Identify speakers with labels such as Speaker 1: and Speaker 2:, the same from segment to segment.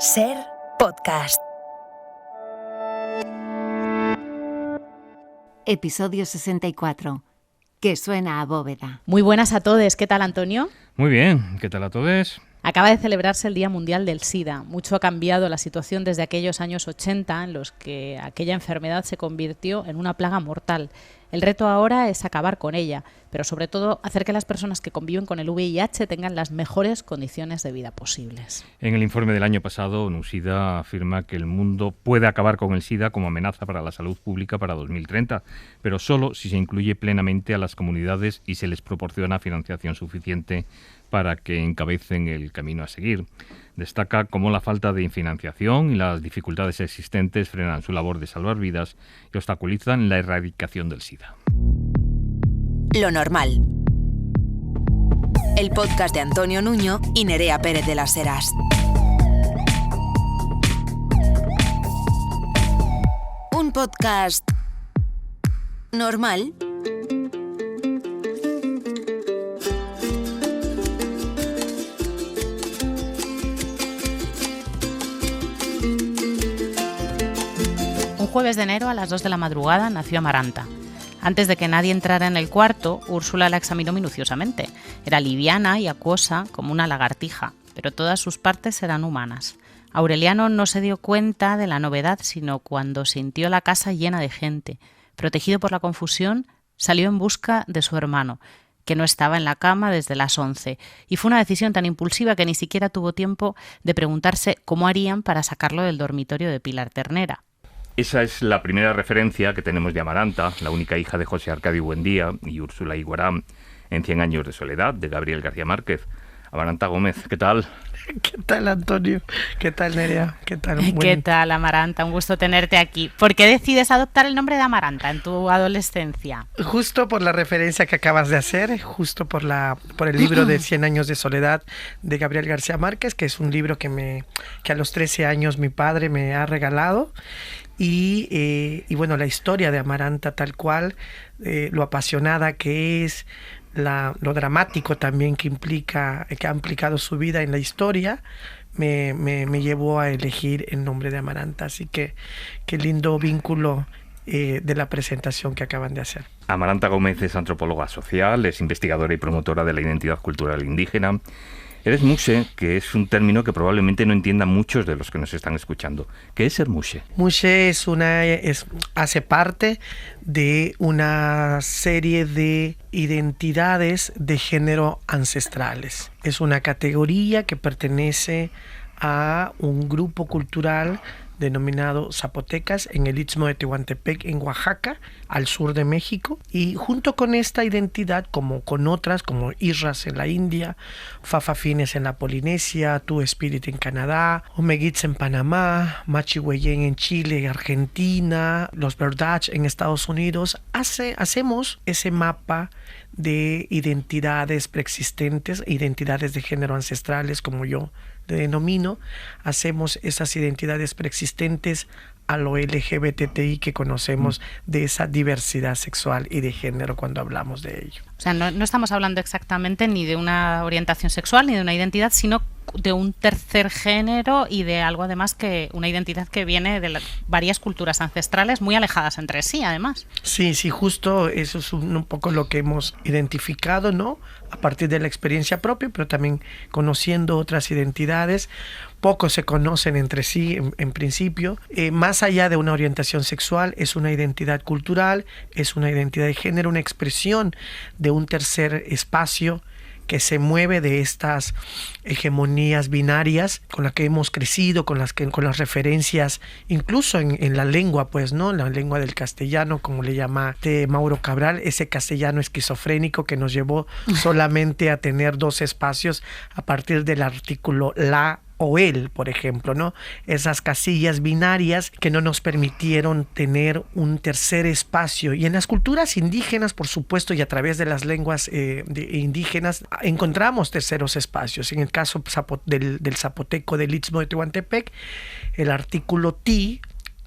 Speaker 1: Ser podcast.
Speaker 2: Episodio 64. Que suena a bóveda.
Speaker 3: Muy buenas a todos. ¿Qué tal, Antonio?
Speaker 4: Muy bien. ¿Qué tal a todos?
Speaker 3: Acaba de celebrarse el Día Mundial del SIDA. Mucho ha cambiado la situación desde aquellos años 80 en los que aquella enfermedad se convirtió en una plaga mortal. El reto ahora es acabar con ella, pero sobre todo hacer que las personas que conviven con el VIH tengan las mejores condiciones de vida posibles.
Speaker 4: En el informe del año pasado, NUSIDA afirma que el mundo puede acabar con el SIDA como amenaza para la salud pública para 2030, pero solo si se incluye plenamente a las comunidades y se les proporciona financiación suficiente para que encabecen el camino a seguir. Destaca cómo la falta de financiación y las dificultades existentes frenan su labor de salvar vidas y obstaculizan la erradicación del SIDA.
Speaker 1: Lo normal. El podcast de Antonio Nuño y Nerea Pérez de las Heras. Un podcast normal.
Speaker 3: Un jueves de enero a las 2 de la madrugada nació Amaranta. Antes de que nadie entrara en el cuarto, Úrsula la examinó minuciosamente. Era liviana y acuosa como una lagartija, pero todas sus partes eran humanas. Aureliano no se dio cuenta de la novedad, sino cuando sintió la casa llena de gente. Protegido por la confusión, salió en busca de su hermano, que no estaba en la cama desde las 11, y fue una decisión tan impulsiva que ni siquiera tuvo tiempo de preguntarse cómo harían para sacarlo del dormitorio de Pilar Ternera.
Speaker 4: Esa es la primera referencia que tenemos de Amaranta, la única hija de José Arcadio Buendía y Úrsula Iguarán, en 100 años de soledad, de Gabriel García Márquez. Amaranta Gómez, ¿qué tal?
Speaker 5: ¿Qué tal, Antonio? ¿Qué tal, Nerea? ¿Qué tal?
Speaker 3: ¿Qué tal, Amaranta? Un gusto tenerte aquí. ¿Por qué decides adoptar el nombre de Amaranta en tu adolescencia?
Speaker 5: Justo por la referencia que acabas de hacer, justo por el libro de 100 años de soledad de Gabriel García Márquez, que es un libro que a los 13 años mi padre me ha regalado. Y bueno, la historia de Amaranta tal cual, lo apasionada que es, lo dramático también que ha implicado su vida en la historia, me llevó a elegir el nombre de Amaranta. Así que qué lindo vínculo de la presentación que acaban de hacer.
Speaker 4: Amaranta Gómez es antropóloga social, es investigadora y promotora de la identidad cultural indígena. Eres mushe, que es un término que probablemente no entiendan muchos de los que nos están escuchando. ¿Qué es ser mushe?
Speaker 5: Mushe hace parte de una serie de identidades de género ancestrales. Es una categoría que pertenece a un grupo cultural denominado zapotecas en el Istmo de Tehuantepec, en Oaxaca, al sur de México. Y junto con esta identidad, como con otras, como Irras en la India, Fafafines en la Polinesia, Tu Spirit en Canadá, Omeguitz en Panamá, Machihueyen en Chile, Argentina, los Berdach en Estados Unidos, hacemos ese mapa de identidades preexistentes, identidades de género ancestrales, como yo le denomino. Hacemos esas identidades preexistentes a lo LGBTI que conocemos, de esa diversidad sexual y de género cuando hablamos de ello.
Speaker 3: O sea, no estamos hablando exactamente ni de una orientación sexual ni de una identidad, sino de un tercer género y de algo además que una identidad que viene de varias culturas ancestrales muy alejadas entre sí, además.
Speaker 5: Sí, justo eso es un poco lo que hemos identificado, ¿no? A partir de la experiencia propia, pero también conociendo otras identidades. Pocos se conocen entre sí en principio. Más allá de una orientación sexual, es una identidad cultural, es una identidad de género, una expresión de un tercer espacio que se mueve de estas hegemonías binarias con las que hemos crecido, con las referencias, incluso en la lengua, pues, ¿no? La lengua del castellano, como le llama Mauro Cabral, ese castellano esquizofrénico que nos llevó solamente a tener dos espacios a partir del artículo la o él, por ejemplo, ¿no? Esas casillas binarias que no nos permitieron tener un tercer espacio. Y en las culturas indígenas, por supuesto, y a través de las lenguas indígenas, encontramos terceros espacios. En el caso del zapoteco del Istmo de Tehuantepec, el artículo ti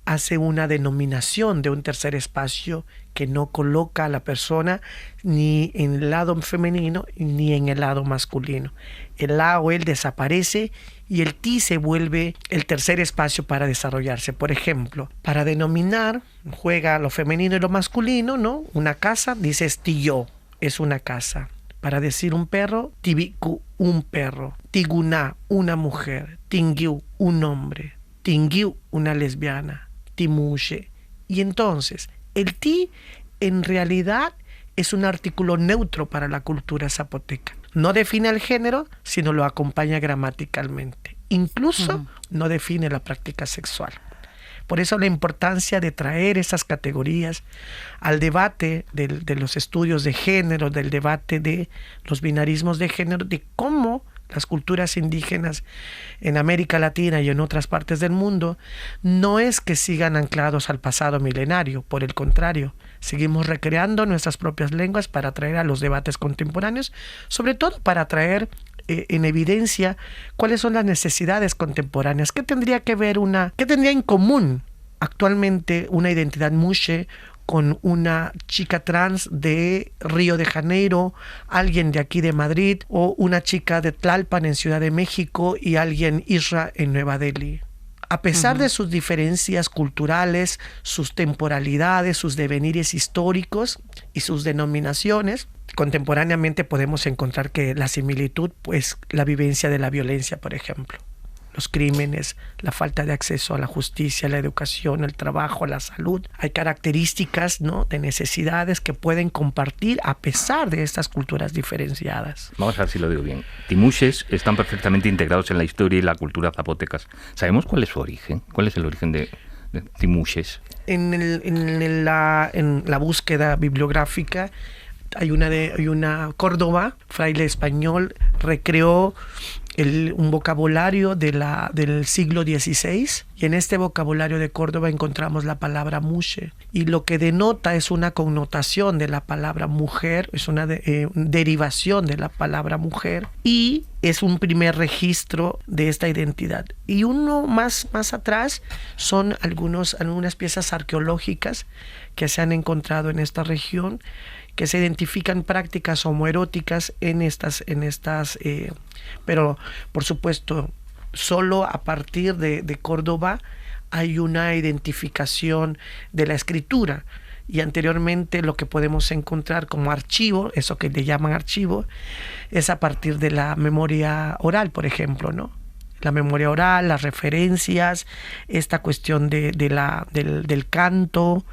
Speaker 5: hace una denominación de un tercer espacio que no coloca a la persona ni en el lado femenino ni en el lado masculino. El la o el desaparece y el ti se vuelve el tercer espacio para desarrollarse. Por ejemplo, para denominar, juega lo femenino y lo masculino, ¿no? Una casa, dices tiyo, es una casa. Para decir un perro, tibiku, un perro. Tiguná, una mujer. Tingiu, un hombre. Tingiu, una lesbiana. Timuche. Y entonces, el ti en realidad es un artículo neutro para la cultura zapoteca. No define el género, sino lo acompaña gramaticalmente. Incluso no define la práctica sexual. Por eso la importancia de traer esas categorías al debate de los estudios de género, del debate de los binarismos de género, de cómo las culturas indígenas en América Latina y en otras partes del mundo no es que sigan anclados al pasado milenario, por el contrario, seguimos recreando nuestras propias lenguas para traer a los debates contemporáneos, sobre todo para traer en evidencia cuáles son las necesidades contemporáneas, qué tendría en común actualmente una identidad mushe con una chica trans de Río de Janeiro, alguien de aquí de Madrid, o una chica de Tlalpan en Ciudad de México y alguien isra en Nueva Delhi. A pesar de sus diferencias culturales, sus temporalidades, sus devenires históricos y sus denominaciones, contemporáneamente podemos encontrar que la similitud, pues la vivencia de la violencia, por ejemplo. Los crímenes, la falta de acceso a la justicia, la educación, el trabajo, la salud. Hay características, ¿no?, de necesidades que pueden compartir a pesar de estas culturas diferenciadas.
Speaker 4: Vamos a ver si lo digo bien. Timuches están perfectamente integrados en la historia y la cultura zapotecas. ¿Sabemos cuál es su origen? ¿Cuál es el origen de Timuches?
Speaker 5: En la búsqueda bibliográfica hay una Córdoba, fraile español, recreó un vocabulario del siglo XVI, y en este vocabulario de Córdoba encontramos la palabra mushe, y lo que denota es una connotación de la palabra mujer, es una derivación de la palabra mujer, y es un primer registro de esta identidad. Y uno más atrás son algunas piezas arqueológicas que se han encontrado en esta región, que se identifican prácticas homoeróticas en estas pero por supuesto solo a partir de Córdoba hay una identificación de la escritura, y anteriormente lo que podemos encontrar como archivo, eso que le llaman archivo, es a partir de la memoria oral, por ejemplo, ¿no? La memoria oral, las referencias, esta cuestión del canto,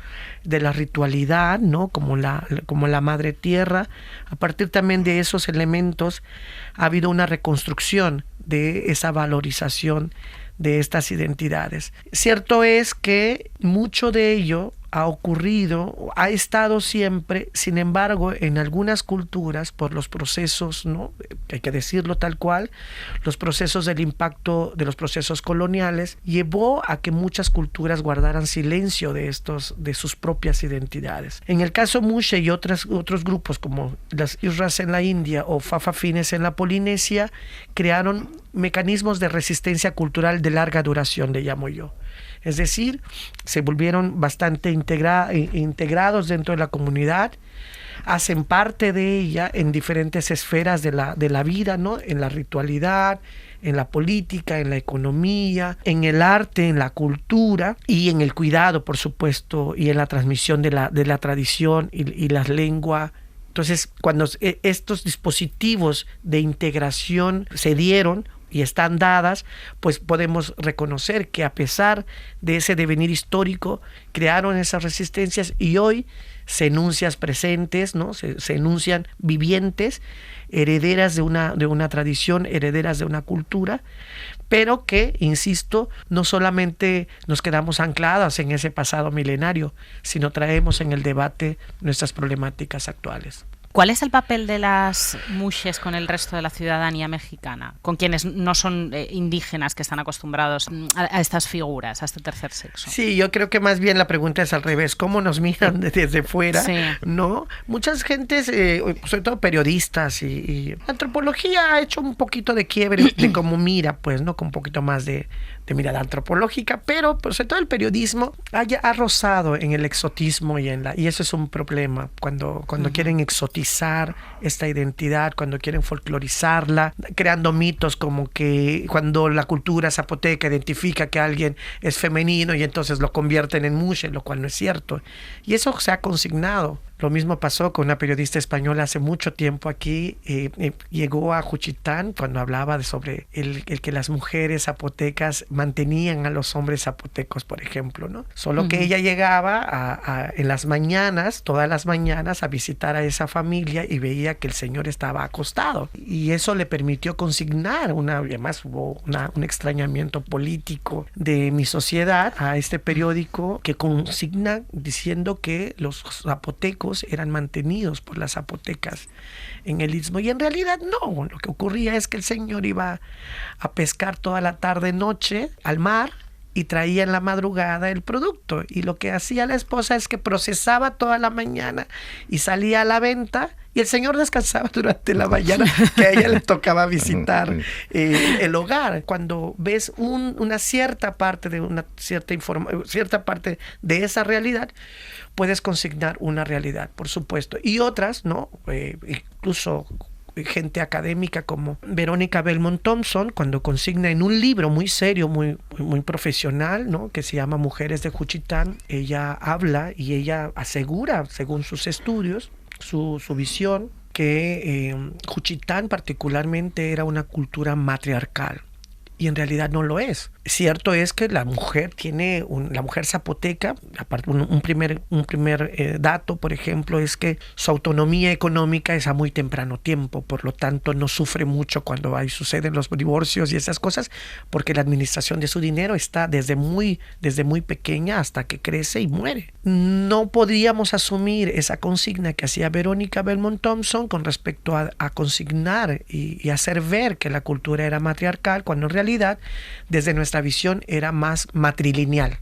Speaker 5: de la ritualidad, ¿no?, como la madre tierra. A partir también de esos elementos ha habido una reconstrucción de esa valorización de estas identidades. Cierto es que mucho de ello ha ocurrido, ha estado siempre, sin embargo, en algunas culturas, por los procesos, ¿no?, hay que decirlo tal cual, los procesos del impacto de los procesos coloniales, llevó a que muchas culturas guardaran silencio de sus propias identidades. En el caso mushe y otros grupos como las isras en la India o fafafines en la Polinesia, crearon mecanismos de resistencia cultural de larga duración, le llamo yo. Es decir, se volvieron bastante integrados dentro de la comunidad, hacen parte de ella en diferentes esferas de la vida, ¿no?, en la ritualidad, en la política, en la economía, en el arte, en la cultura y en el cuidado, por supuesto, y en la transmisión de la tradición y las lenguas. Entonces, cuando estos dispositivos de integración se dieron y están dadas, pues podemos reconocer que a pesar de ese devenir histórico, crearon esas resistencias y hoy se enuncian presentes, ¿no?, se enuncian vivientes, herederas de una tradición, herederas de una cultura, pero que, insisto, no solamente nos quedamos ancladas en ese pasado milenario, sino traemos en el debate nuestras problemáticas actuales.
Speaker 3: ¿Cuál es el papel de las muxes con el resto de la ciudadanía mexicana? Con quienes no son indígenas, que están acostumbrados a estas figuras, a este tercer sexo.
Speaker 5: Sí, yo creo que más bien la pregunta es al revés. ¿Cómo nos miran desde fuera?
Speaker 3: Sí.
Speaker 5: ¿No? Muchas gentes, sobre todo periodistas y antropología ha hecho un poquito de quiebre de cómo mira, pues, ¿no? Con un poquito más de mirada antropológica, pero pues, sobre todo el periodismo ha rozado en el exotismo y eso es un problema cuando quieren exotizar esta identidad, cuando quieren folclorizarla, creando mitos como que cuando la cultura zapoteca identifica que alguien es femenino y entonces lo convierten en muxe, lo cual no es cierto. Y eso se ha consignado. Lo mismo pasó con una periodista española hace mucho tiempo aquí, llegó a Juchitán cuando hablaba sobre el que las mujeres zapotecas mantenían a los hombres zapotecos, por ejemplo, ¿no? Solo que ella llegaba en las mañanas, todas las mañanas, a visitar a esa familia y veía que el señor estaba acostado. Y eso le permitió consignar, además hubo un extrañamiento político de mi sociedad a este periódico que consigna diciendo que los zapotecos eran mantenidos por las zapotecas en el istmo, y en realidad no. Lo que ocurría es que el señor iba a pescar toda la tarde noche al mar y traía en la madrugada el producto, y lo que hacía la esposa es que procesaba toda la mañana y salía a la venta, y el señor descansaba durante la mañana, que a ella le tocaba visitar el hogar. Cuando ves una cierta parte de cierta parte de esa realidad, puedes consignar una realidad, por supuesto, y otras, ¿no? Incluso gente académica como Verónica Belmont Thompson, cuando consigna en un libro muy serio, muy profesional, ¿no? Que se llama Mujeres de Juchitán, ella habla y ella asegura, según sus estudios, su visión, que Juchitán particularmente era una cultura matriarcal, y en realidad no lo es. Cierto es que la mujer la mujer zapoteca, aparte un primer dato, por ejemplo, es que su autonomía económica es a muy temprano tiempo, por lo tanto no sufre mucho cuando suceden los divorcios y esas cosas, porque la administración de su dinero está desde muy pequeña hasta que crece y muere. No podríamos asumir esa consigna que hacía Verónica Belmont Thompson con respecto a consignar y hacer ver que la cultura era matriarcal, cuando en realidad desde nuestra visión era más matrilineal,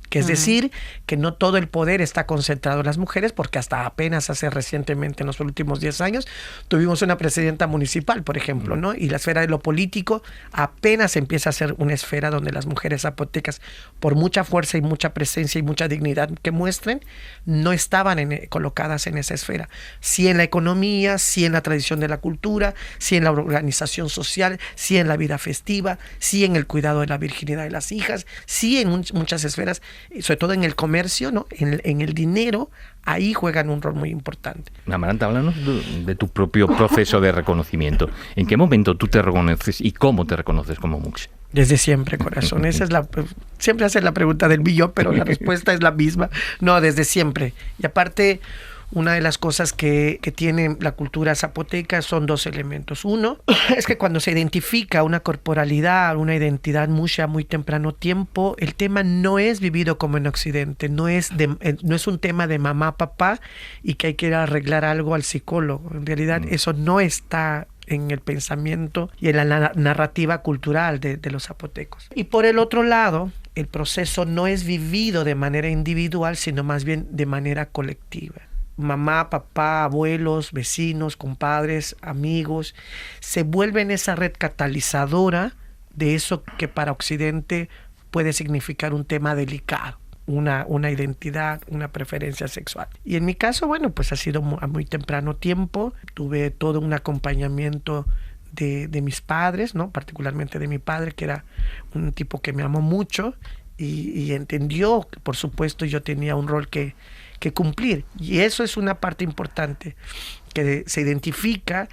Speaker 5: que es decir, que no todo el poder está concentrado en las mujeres, porque hasta apenas recientemente, en los últimos 10 años, tuvimos una presidenta municipal, por ejemplo, ¿no? Y la esfera de lo político apenas empieza a ser una esfera donde las mujeres zapotecas, por mucha fuerza y mucha presencia y mucha dignidad que muestren, no estaban colocadas en esa esfera. Sí en la economía, sí en la tradición de la cultura, sí en la organización social, sí en la vida festiva, sí en el cuidado de la virginidad de las hijas, sí en muchas esferas, sobre todo en el comercio, ¿no? En el dinero, ahí juegan un rol muy importante.
Speaker 4: Amaranta, háblanos de tu propio proceso de reconocimiento. ¿En qué momento tú te reconoces y cómo te reconoces como muxe?
Speaker 5: Desde siempre, corazón. Siempre haces la pregunta del millón, pero la respuesta es la misma. No, desde siempre. Y aparte, una de las cosas que tiene la cultura zapoteca son dos elementos. Uno, es que cuando se identifica una corporalidad, una identidad muxe a muy temprano tiempo, el tema no es vivido como en Occidente, no es un tema de mamá, papá y que hay que ir a arreglar algo al psicólogo. En realidad eso no está en el pensamiento y en la narrativa cultural de los zapotecos. Y por el otro lado, el proceso no es vivido de manera individual, sino más bien de manera colectiva. Mamá, papá, abuelos, vecinos, compadres, amigos, se vuelven esa red catalizadora de eso que para Occidente puede significar un tema delicado, una identidad, una preferencia sexual. Y en mi caso, bueno, pues ha sido a muy temprano tiempo. Tuve todo un acompañamiento de mis padres, ¿no? Particularmente de mi padre, que era un tipo que me amó mucho y entendió que, por supuesto, yo tenía un rol que cumplir. Y eso es una parte importante, que se identifica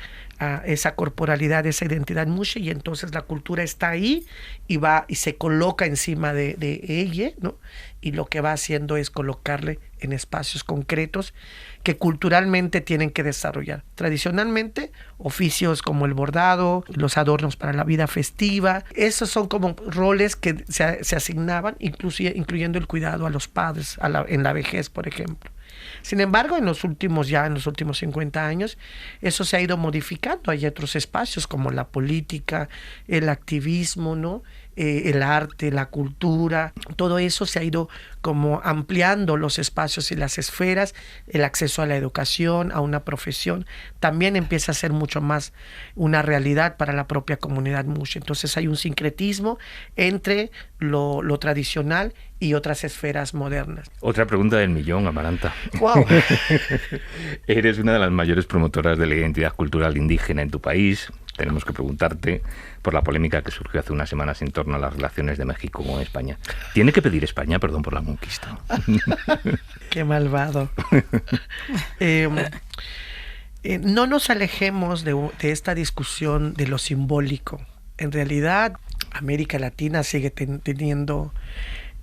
Speaker 5: esa corporalidad, esa identidad muxe, y entonces la cultura está ahí y se coloca encima de ella, ¿no? Y lo que va haciendo es colocarle en espacios concretos que culturalmente tienen que desarrollar. Tradicionalmente, oficios como el bordado, los adornos para la vida festiva, esos son como roles que se asignaban, incluyendo el cuidado a los padres en la vejez, por ejemplo. Sin embargo, en los últimos 50 años, eso se ha ido modificando. Hay otros espacios como la política, el activismo, ¿no? El arte, la cultura, todo eso se ha ido como ampliando los espacios y las esferas, el acceso a la educación, a una profesión, también empieza a ser mucho más una realidad para la propia comunidad muxe. Entonces hay un sincretismo entre lo tradicional y otras esferas modernas.
Speaker 4: Otra pregunta del millón, Amaranta.
Speaker 5: ¡Wow!
Speaker 4: Eres una de las mayores promotoras de la identidad cultural indígena en tu país. Tenemos que preguntarte por la polémica que surgió hace unas semanas en torno a las relaciones de México con España. ¿Tiene que pedir España perdón por la conquista?
Speaker 5: ¡Qué malvado! No nos alejemos de esta discusión de lo simbólico. En realidad, América Latina sigue teniendo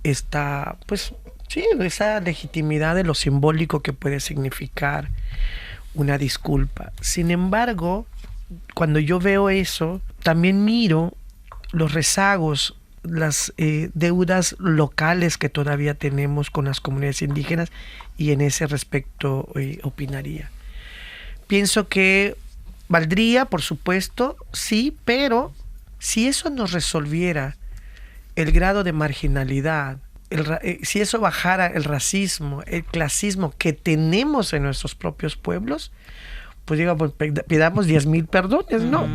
Speaker 5: esa legitimidad de lo simbólico que puede significar una disculpa. Sin embargo, cuando yo veo eso, también miro los rezagos, las deudas locales que todavía tenemos con las comunidades indígenas, y en ese respecto opinaría. Pienso que valdría, por supuesto, sí, pero si eso nos resolviera el grado de marginalidad, si eso bajara el racismo, el clasismo que tenemos en nuestros propios pueblos, pues digamos, pidamos 10,000 perdones, ¿no?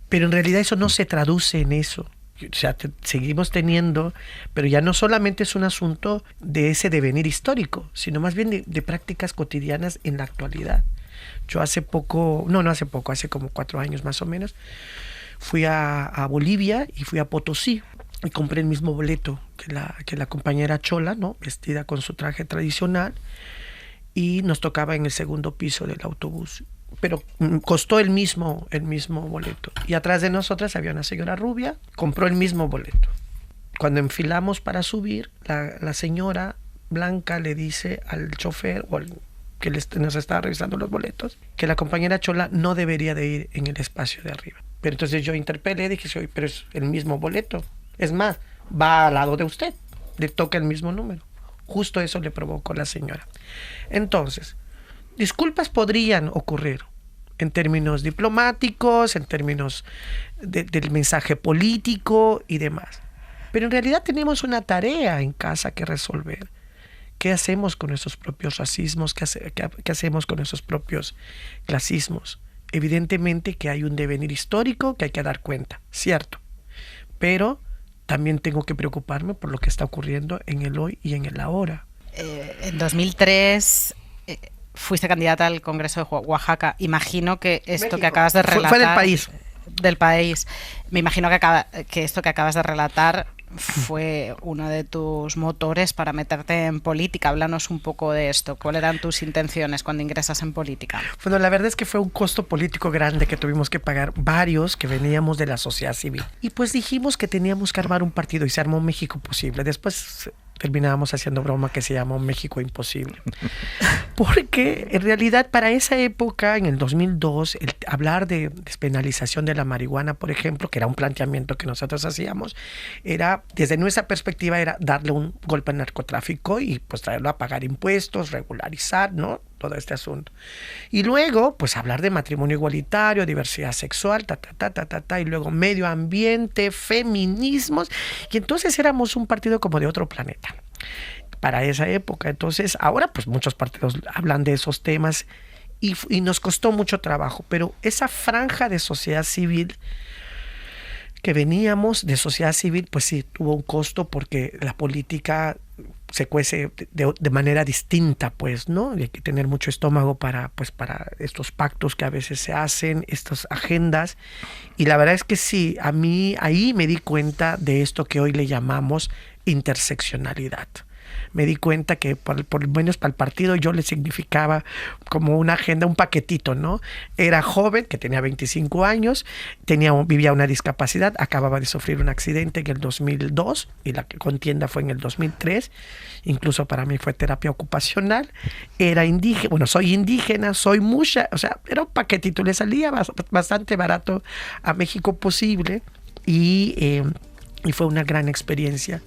Speaker 5: Pero en realidad eso no se traduce en eso. O sea, seguimos teniendo, pero ya no solamente es un asunto de ese devenir histórico, sino más bien de prácticas cotidianas en la actualidad. Yo hace como 4 años más o menos, fui a Bolivia y fui a Potosí y compré el mismo boleto que la compañera chola, ¿no? Vestida con su traje tradicional, y nos tocaba en el segundo piso del autobús, pero costó el mismo boleto, y atrás de nosotras había una señora rubia, compró el mismo boleto. Cuando enfilamos para subir, la señora blanca le dice al chofer o al que nos estaba revisando los boletos que la compañera chola no debería de ir en el espacio de arriba. Pero entonces yo interpelé, dije, pero es el mismo boleto, es más, va al lado de usted, le toca el mismo número. Justo eso le provocó la señora. Entonces, disculpas podrían ocurrir en términos diplomáticos, en términos del mensaje político y demás. Pero en realidad tenemos una tarea en casa que resolver. ¿Qué hacemos con nuestros propios racismos? ¿Qué hacemos con nuestros propios clasismos? Evidentemente que hay un devenir histórico que hay que dar cuenta, cierto. Pero también tengo que preocuparme por lo que está ocurriendo en el hoy y en el ahora.
Speaker 3: En 2003 fuiste candidata al Congreso de Oaxaca. Imagino que esto
Speaker 5: México.
Speaker 3: Que acabas de relatar...
Speaker 5: Fue del país.
Speaker 3: Del país. Me imagino que esto que acabas de relatar fue uno de tus motores para meterte en política. Háblanos un poco de esto. ¿Cuáles eran tus intenciones cuando ingresas en política?
Speaker 5: Bueno, la verdad es que fue un costo político grande que tuvimos que pagar varios que veníamos de la sociedad civil. Y pues dijimos que teníamos que armar un partido y se armó México Posible. Después terminábamos haciendo broma que se llamó México Imposible. Porque en realidad para esa época, en el 2002, el hablar de despenalización de la marihuana, por ejemplo, que era un planteamiento que nosotros hacíamos, era, desde nuestra perspectiva, era darle un golpe al narcotráfico y pues traerlo a pagar impuestos, regularizar, ¿no? Todo este asunto. Y luego, pues hablar de matrimonio igualitario, diversidad sexual, y luego medio ambiente, feminismos, y entonces éramos un partido como de otro planeta para esa época. Entonces, ahora pues muchos partidos hablan de esos temas y nos costó mucho trabajo, pero esa franja de sociedad civil que veníamos de sociedad civil, pues sí, tuvo un costo porque la política se cuece de manera distinta, pues, ¿no? Y hay que tener mucho estómago para estos pactos que a veces se hacen, estas agendas. Y la verdad es que sí, a mí ahí me di cuenta de esto que hoy le llamamos interseccionalidad. Me di cuenta que por lo menos para el partido yo le significaba como una agenda, un paquetito, ¿no? Era joven, que tenía 25 años, vivía una discapacidad, acababa de sufrir un accidente en el 2002 y la contienda fue en el 2003. Incluso para mí fue terapia ocupacional. Era indígena, bueno, soy indígena, soy mucha, o sea, era un paquetito, le salía bastante barato a México Posible y fue una gran experiencia.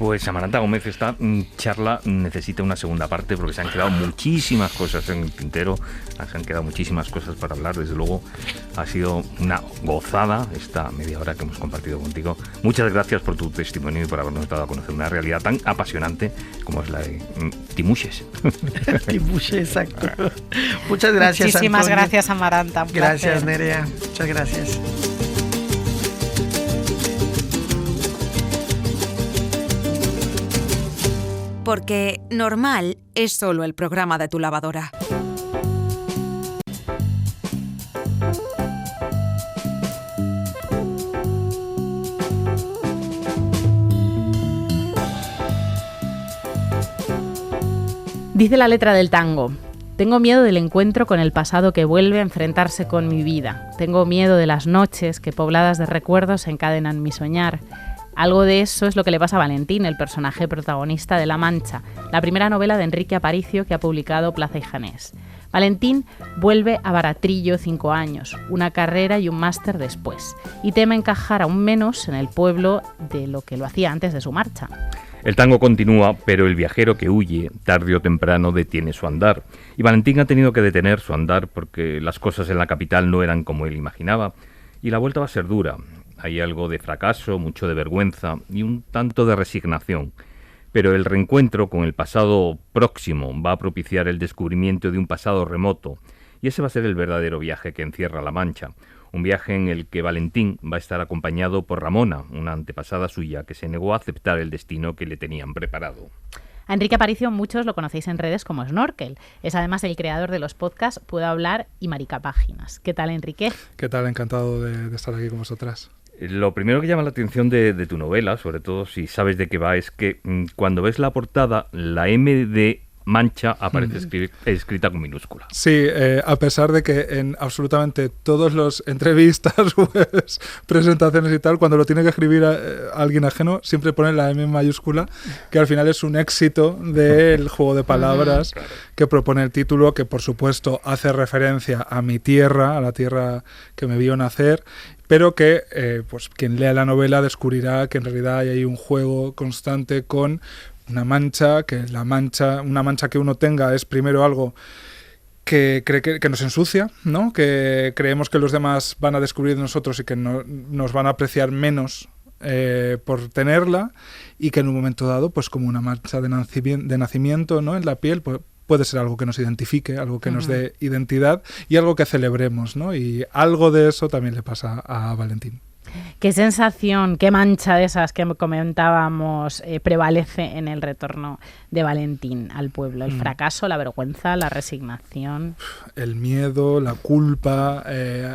Speaker 4: Pues Amaranta Gómez, esta charla necesita una segunda parte porque se han quedado muchísimas cosas en el tintero, se han quedado muchísimas cosas para hablar. Desde luego ha sido una gozada esta media hora que hemos compartido contigo. Muchas gracias por tu testimonio y por habernos dado a conocer una realidad tan apasionante como es la de Timuches.
Speaker 5: Timuches, exacto. Muchas gracias,
Speaker 3: Muchísimas
Speaker 5: Antonio.
Speaker 3: gracias, Amaranta. Un
Speaker 5: Gracias,
Speaker 3: placer.
Speaker 5: Nerea. Muchas gracias.
Speaker 1: Porque normal es solo el programa de tu lavadora.
Speaker 3: Dice la letra del tango: tengo miedo del encuentro con el pasado que vuelve a enfrentarse con mi vida. Tengo miedo de las noches que pobladas de recuerdos encadenan mi soñar. Algo de eso es lo que le pasa a Valentín, el personaje protagonista de La Mancha, la primera novela de Enrique Aparicio que ha publicado Plaza y Janés. Valentín vuelve a Baratrillo 5 años, una carrera y un máster después, y teme encajar aún menos en el pueblo de lo que lo hacía antes de su marcha.
Speaker 4: El tango continúa, pero el viajero que huye, tarde o temprano, detiene su andar. Y Valentín ha tenido que detener su andar porque las cosas en la capital no eran como él imaginaba. Y la vuelta va a ser dura. Hay algo de fracaso, mucho de vergüenza y un tanto de resignación. Pero el reencuentro con el pasado próximo va a propiciar el descubrimiento de un pasado remoto. Y ese va a ser el verdadero viaje que encierra La Mancha. Un viaje en el que Valentín va a estar acompañado por Ramona, una antepasada suya que se negó a aceptar el destino que le tenían preparado.
Speaker 3: A Enrique Aparicio muchos lo conocéis en redes como Snorkel. Es además el creador de los podcasts Puedo Hablar y Maricapáginas. ¿Qué tal, Enrique?
Speaker 6: ¿Qué tal? Encantado de estar aquí con vosotras.
Speaker 4: Lo primero que llama la atención de tu novela, sobre todo si sabes de qué va, es que cuando ves la portada, la M de Mancha aparece escrita con minúscula.
Speaker 6: Sí, a pesar de que en absolutamente todas las entrevistas, webs, presentaciones y tal, cuando lo tiene que escribir a alguien ajeno, siempre pone la M mayúscula, que al final es un éxito del juego de palabras que propone el título, que por supuesto hace referencia a mi tierra, a la tierra que me vio nacer, pero que pues quien lea la novela descubrirá que en realidad hay un juego constante con una mancha, que una mancha que uno tenga es primero algo que cree que nos ensucia, ¿no? Que creemos que los demás van a descubrir de nosotros y que nos van a apreciar menos por tenerla, y que en un momento dado, pues como una mancha de nacimiento, ¿no? En la piel, pues puede ser algo que nos identifique, algo que nos dé identidad y algo que celebremos, ¿no? Y algo de eso también le pasa a Valentín.
Speaker 3: ¿Qué sensación, qué mancha de esas que comentábamos prevalece en el retorno de Valentín al pueblo? ¿El fracaso, la vergüenza, la resignación?
Speaker 6: El miedo, la culpa,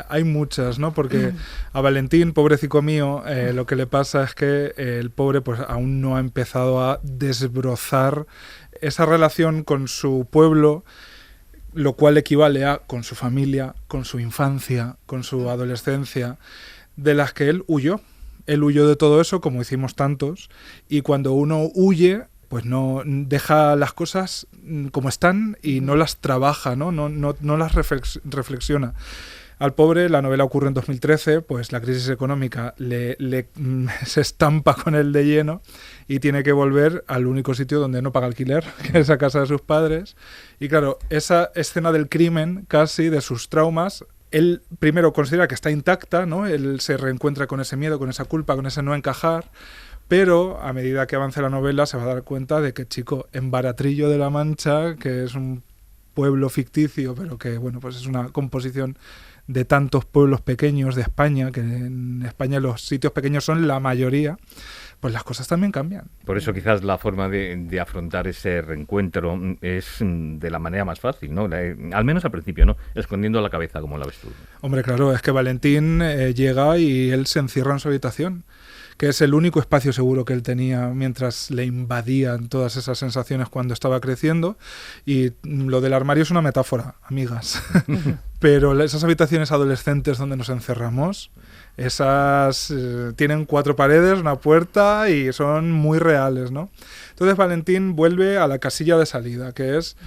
Speaker 6: hay muchas, ¿no? Porque a Valentín, pobrecico mío, lo que le pasa es que el pobre pues aún no ha empezado a desbrozar esa relación con su pueblo, lo cual equivale a con su familia, con su infancia, con su adolescencia, de las que él huyó. Él huyó de todo eso, como hicimos tantos, y cuando uno huye, pues no deja las cosas como están y no las trabaja, no las reflexiona. Al pobre, la novela ocurre en 2013, pues la crisis económica se estampa con él de lleno y tiene que volver al único sitio donde no paga alquiler, que es a casa de sus padres. Y claro, esa escena del crimen, casi, de sus traumas, él primero considera que está intacta, ¿no? Él se reencuentra con ese miedo, con esa culpa, con ese no encajar, pero a medida que avance la novela se va a dar cuenta de que, chico, en Baratrillo de la Mancha, que es un pueblo ficticio, pero que, bueno, pues es una composición de tantos pueblos pequeños de España, que en España los sitios pequeños son la mayoría, pues las cosas también cambian.
Speaker 4: Por eso quizás la forma de afrontar ese reencuentro es de la manera más fácil, ¿no? Al menos al principio, ¿no? Escondiendo la cabeza, como la ves tú.
Speaker 6: Hombre, claro, es que Valentín llega y él se encierra en su habitación, que es el único espacio seguro que él tenía mientras le invadían todas esas sensaciones cuando estaba creciendo. Y lo del armario es una metáfora, amigas. Pero esas habitaciones adolescentes donde nos encerramos, esas tienen 4 paredes, una puerta y son muy reales, ¿no? Entonces Valentín vuelve a la casilla de salida, que es: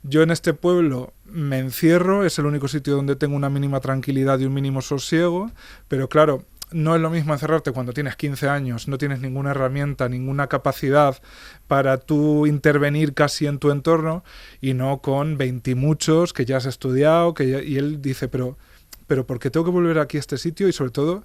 Speaker 6: yo en este pueblo me encierro, es el único sitio donde tengo una mínima tranquilidad y un mínimo sosiego, pero claro, no es lo mismo encerrarte cuando tienes 15 años, no tienes ninguna herramienta, ninguna capacidad para tú intervenir casi en tu entorno, y no con 20 y muchos que ya has estudiado, y él dice, pero ¿por qué tengo que volver aquí a este sitio? Y sobre todo,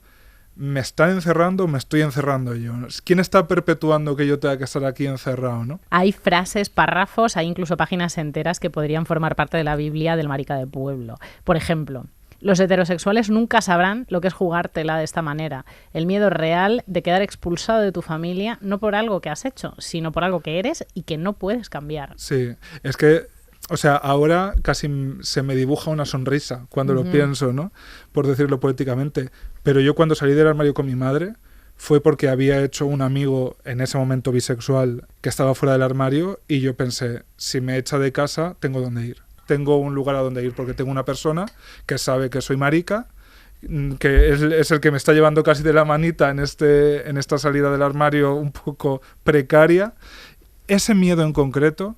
Speaker 6: ¿me está encerrando o me estoy encerrando yo? ¿Quién está perpetuando que yo tenga que estar aquí encerrado, no?
Speaker 3: Hay frases, párrafos, hay incluso páginas enteras que podrían formar parte de la Biblia del marica de pueblo. Por ejemplo, los heterosexuales nunca sabrán lo que es jugártela de esta manera. El miedo real de quedar expulsado de tu familia, no por algo que has hecho, sino por algo que eres y que no puedes cambiar.
Speaker 6: Sí, es que, o sea, ahora casi se me dibuja una sonrisa cuando lo pienso, ¿no? Por decirlo poéticamente. Pero yo cuando salí del armario con mi madre fue porque había hecho un amigo en ese momento bisexual que estaba fuera del armario, y yo pensé, si me echa de casa, tengo dónde ir. Tengo un lugar a donde ir porque tengo una persona que sabe que soy marica, que es el que me está llevando casi de la manita en esta salida del armario un poco precaria. Ese miedo en concreto,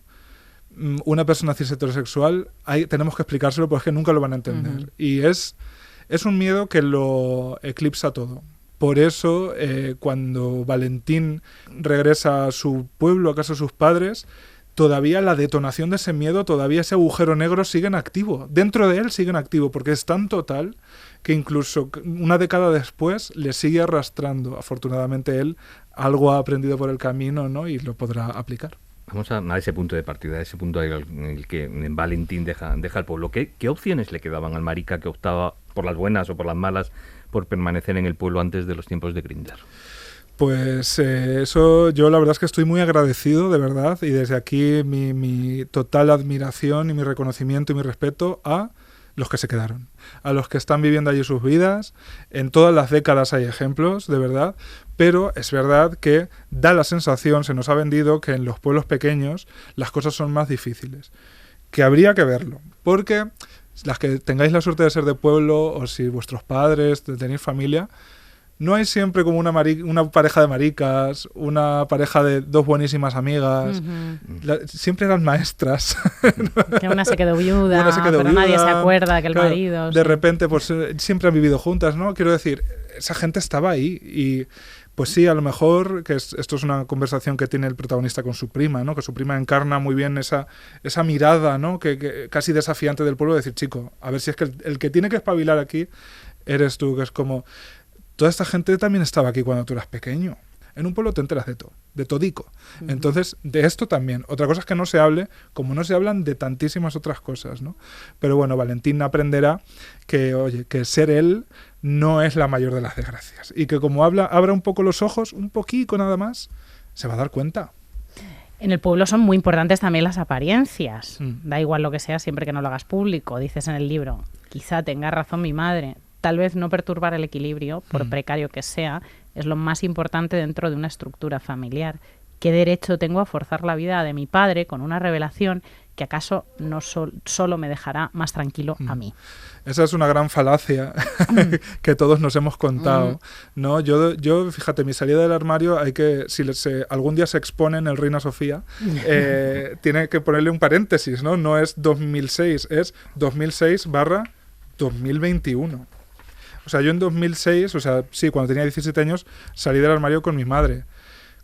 Speaker 6: una persona cis heterosexual, tenemos que explicárselo porque nunca lo van a entender. Y es un miedo que lo eclipsa todo. Por eso, cuando Valentín regresa a su pueblo, a casa de sus padres, todavía la detonación de ese miedo, todavía ese agujero negro sigue en activo. Dentro de él sigue en activo, porque es tan total que incluso una década después le sigue arrastrando. Afortunadamente él algo ha aprendido por el camino, ¿no? Y lo podrá aplicar.
Speaker 4: Vamos a ese punto de partida, a ese punto en el que Valentín deja el pueblo. ¿Qué opciones le quedaban al marica que optaba, por las buenas o por las malas, por permanecer en el pueblo antes de los tiempos de Grindr?
Speaker 6: Pues eso, yo la verdad es que estoy muy agradecido, de verdad, y desde aquí mi total admiración y mi reconocimiento y mi respeto a los que se quedaron, a los que están viviendo allí sus vidas. En todas las décadas hay ejemplos, de verdad, pero es verdad que da la sensación, se nos ha vendido, que en los pueblos pequeños las cosas son más difíciles, que habría que verlo, porque las que tengáis la suerte de ser de pueblo, o si vuestros padres, de tener familia, no hay siempre como una pareja de maricas, una pareja de dos buenísimas amigas. Siempre eran maestras.
Speaker 3: Que una se quedó viuda, pero nadie se acuerda que el marido...
Speaker 6: De repente, pues siempre han vivido juntas, ¿no? Quiero decir, esa gente estaba ahí y... Pues sí, a lo mejor, esto es una conversación que tiene el protagonista con su prima, ¿no? Que su prima encarna muy bien esa mirada, ¿no? Que casi desafiante del pueblo, de decir, chico, a ver si es que el que tiene que espabilar aquí eres tú, que es como... Toda esta gente también estaba aquí cuando tú eras pequeño. En un pueblo te enteras de todo, de todico. Entonces, de esto también. Otra cosa es que no se hable, como no se hablan de tantísimas otras cosas, ¿no? Pero bueno, Valentín aprenderá que, oye, que ser él no es la mayor de las desgracias. Y que como abra un poco los ojos, un poquito nada más, se va a dar cuenta.
Speaker 3: En el pueblo son muy importantes también las apariencias. Da igual lo que sea, siempre que no lo hagas público. Dices en el libro, quizá tenga razón mi madre. Tal vez no perturbar el equilibrio, por precario que sea, es lo más importante dentro de una estructura familiar. ¿Qué derecho tengo a forzar la vida de mi padre con una revelación que acaso no solo me dejará más tranquilo a mí?
Speaker 6: Esa es una gran falacia que todos nos hemos contado, ¿no? Yo, fíjate, mi salida del armario, si algún día se expone en el Reina Sofía, tiene que ponerle un paréntesis, ¿no? No es 2006, es 2006/2021. O sea, yo en 2006, o sea, sí, cuando tenía 17 años, salí del armario con mi madre.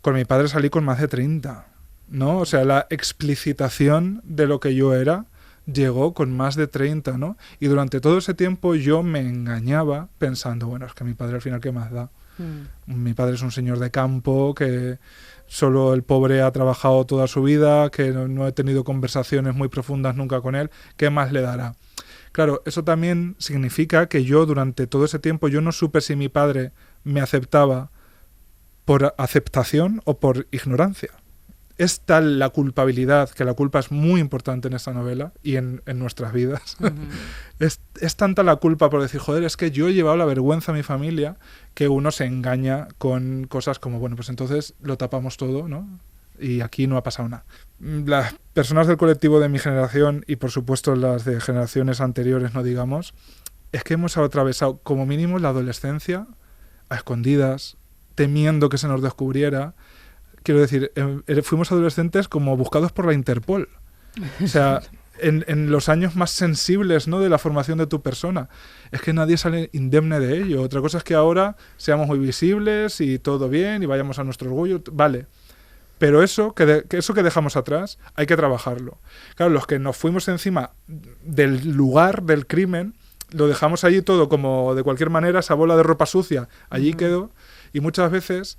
Speaker 6: Con mi padre salí con más de 30, ¿no? O sea, la explicitación de lo que yo era llegó con más de 30, ¿no? Y durante todo ese tiempo yo me engañaba pensando, bueno, es que mi padre al final, ¿qué más da? Mi padre es un señor de campo, que solo el pobre ha trabajado toda su vida, que no he tenido conversaciones muy profundas nunca con él, ¿qué más le dará? Claro, eso también significa que yo durante todo ese tiempo yo no supe si mi padre me aceptaba por aceptación o por ignorancia. Es tal la culpabilidad, que la culpa es muy importante en esta novela y en nuestras vidas. Es tanta la culpa por decir, joder, es que yo he llevado la vergüenza a mi familia, que uno se engaña con cosas como, bueno, pues entonces lo tapamos todo, ¿no? Y aquí no ha pasado nada. Las personas del colectivo de mi generación, y por supuesto las de generaciones anteriores, no digamos, es que hemos atravesado como mínimo la adolescencia a escondidas, temiendo que se nos descubriera. Quiero decir, fuimos adolescentes como buscados por la Interpol. O sea, en los años más sensibles, ¿no?, de la formación de tu persona. Es que nadie sale indemne de ello. Otra cosa es que ahora seamos muy visibles y todo bien y vayamos a nuestro orgullo, vale. Pero eso que dejamos atrás hay que trabajarlo. Claro, los que nos fuimos encima del lugar del crimen, lo dejamos allí todo como de cualquier manera, esa bola de ropa sucia, allí quedó, y muchas veces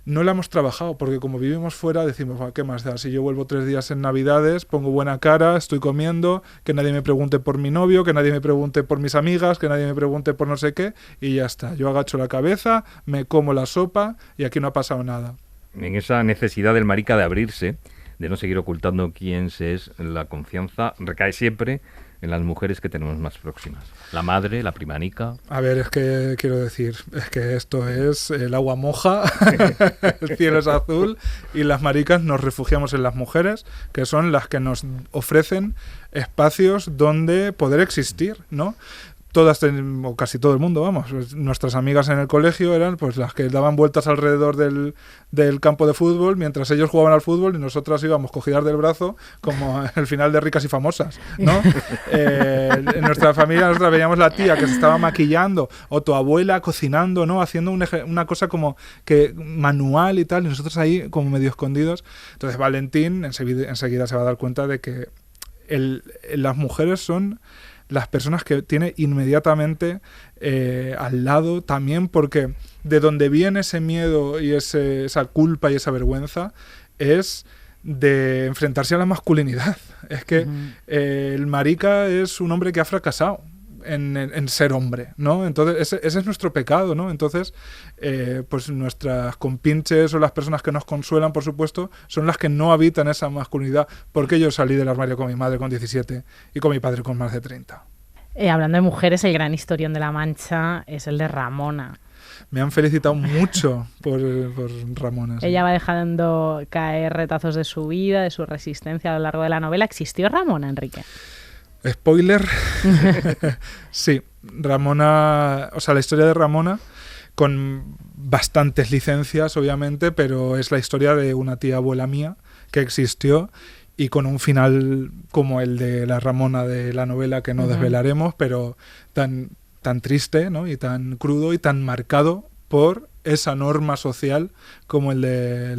Speaker 6: no la hemos trabajado, porque como vivimos fuera decimos, ¿qué más da? Si yo vuelvo 3 días en Navidades, pongo buena cara, estoy comiendo, que nadie me pregunte por mi novio, que nadie me pregunte por mis amigas, que nadie me pregunte por no sé qué, y ya está. Yo agacho la cabeza, me como la sopa y aquí no ha pasado nada.
Speaker 4: En esa necesidad del marica de abrirse, de no seguir ocultando quién se es, la confianza recae siempre en las mujeres que tenemos más próximas. La madre, la primanica.
Speaker 6: A ver, es que quiero decir, es que esto es el agua moja, el cielo es azul y las maricas nos refugiamos en las mujeres, que son las que nos ofrecen espacios donde poder existir, ¿no? Todas, o casi todo el mundo, vamos, nuestras amigas en el colegio eran pues las que daban vueltas alrededor del campo de fútbol mientras ellos jugaban al fútbol y nosotras íbamos cogidas del brazo como el final de Ricas y Famosas, ¿no? En nuestra familia nosotros veíamos la tía que se estaba maquillando o tu abuela cocinando, ¿no? Haciendo una cosa como que manual y tal, y nosotros ahí como medio escondidos. Entonces Valentín enseguida se va a dar cuenta de que las mujeres son las personas que tiene inmediatamente al lado, también porque de donde viene ese miedo y esa culpa y esa vergüenza es de enfrentarse a la masculinidad. Es que el marica es un hombre que ha fracasado en ser hombre, ¿no? Entonces ese es nuestro pecado, ¿no? Entonces pues nuestras compinches o las personas que nos consuelan, por supuesto, son las que no habitan esa masculinidad, porque yo salí del armario con mi madre con 17 y con mi padre con más de 30.
Speaker 3: Hablando de mujeres, el gran historión de La Mancha es el de Ramona.
Speaker 6: Me han felicitado mucho por Ramona. Sí.
Speaker 3: Ella va dejando caer retazos de su vida, de su resistencia a lo largo de la novela. ¿Existió Ramona, Enrique?
Speaker 6: Spoiler. Sí, Ramona, o sea, la historia de Ramona, con bastantes licencias, obviamente, pero es la historia de una tía abuela mía que existió y con un final como el de la Ramona de la novela que no desvelaremos, pero tan triste, ¿no? Y tan crudo y tan marcado por esa norma social como el de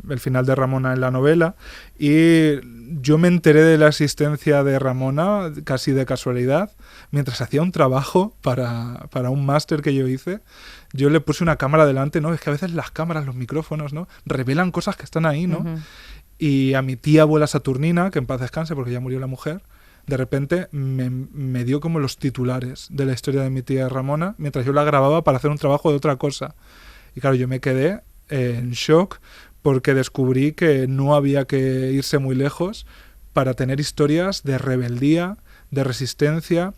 Speaker 6: el final de Ramona en la novela. Y yo me enteré de la existencia de Ramona casi de casualidad mientras hacía un trabajo para un máster que yo hice. Yo le puse una cámara delante, ¿no? Es que a veces las cámaras, los micrófonos, ¿no?, revelan cosas que están ahí, ¿no? Y a mi tía abuela Saturnina, que en paz descanse porque ya murió la mujer, de repente me dio como los titulares de la historia de mi tía Ramona mientras yo la grababa para hacer un trabajo de otra cosa. Y claro, yo me quedé en shock porque descubrí que no había que irse muy lejos para tener historias de rebeldía, de resistencia,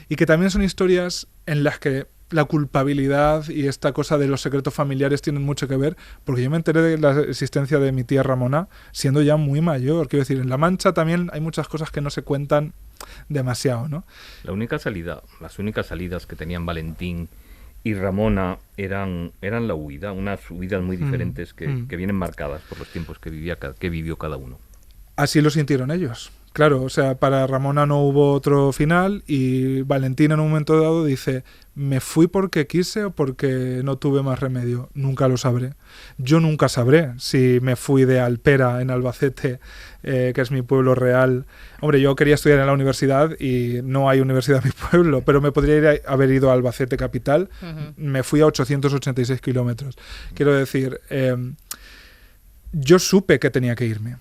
Speaker 6: y que también son historias en las que la culpabilidad y esta cosa de los secretos familiares tienen mucho que ver, porque yo me enteré de la existencia de mi tía Ramona siendo ya muy mayor. Quiero decir, en La Mancha también hay muchas cosas que no se cuentan demasiado, ¿no?
Speaker 4: Las únicas salidas que tenían Valentín y Ramona eran la huida, unas huidas muy diferentes que vienen marcadas por los tiempos que vivió cada uno.
Speaker 6: Así lo sintieron ellos. Claro, o sea, para Ramona no hubo otro final y Valentín en un momento dado dice, ¿me fui porque quise o porque no tuve más remedio? Nunca lo sabré. Yo nunca sabré si me fui de Alpera, en Albacete, que es mi pueblo real. Hombre, yo quería estudiar en la universidad y no hay universidad en mi pueblo, pero me podría haber ido a Albacete capital. Me fui a 886 kilómetros. Quiero decir, yo supe que tenía que irme.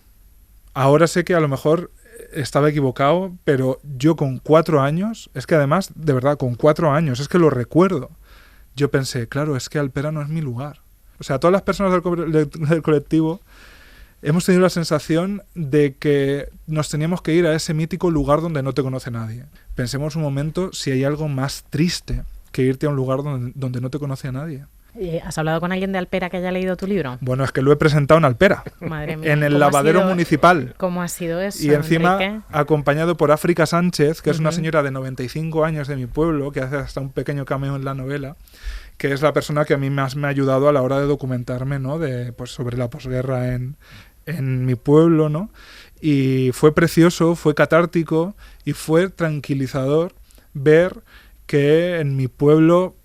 Speaker 6: Ahora sé que a lo mejor estaba equivocado, pero yo con 4 años, es que además, de verdad, con 4 años, es que lo recuerdo, yo pensé, claro, es que Alpera no es mi lugar. O sea, todas las personas del colectivo hemos tenido la sensación de que nos teníamos que ir a ese mítico lugar donde no te conoce nadie. Pensemos un momento si hay algo más triste que irte a un lugar donde no te conoce a nadie.
Speaker 3: ¿Has hablado con alguien de Alpera que haya leído tu libro?
Speaker 6: Bueno, es que lo he presentado en Alpera.
Speaker 3: Madre mía.
Speaker 6: En el lavadero municipal.
Speaker 3: ¿Cómo ha sido eso,
Speaker 6: y encima,
Speaker 3: Enrique?
Speaker 6: acompañado por África Sánchez, que es una señora de 95 años de mi pueblo, que hace hasta un pequeño cameo en la novela, que es la persona que a mí más me ha ayudado a la hora de documentarme, ¿no?, pues sobre la posguerra en en mi pueblo, ¿no? Y fue precioso, fue catártico y fue tranquilizador ver que en mi pueblo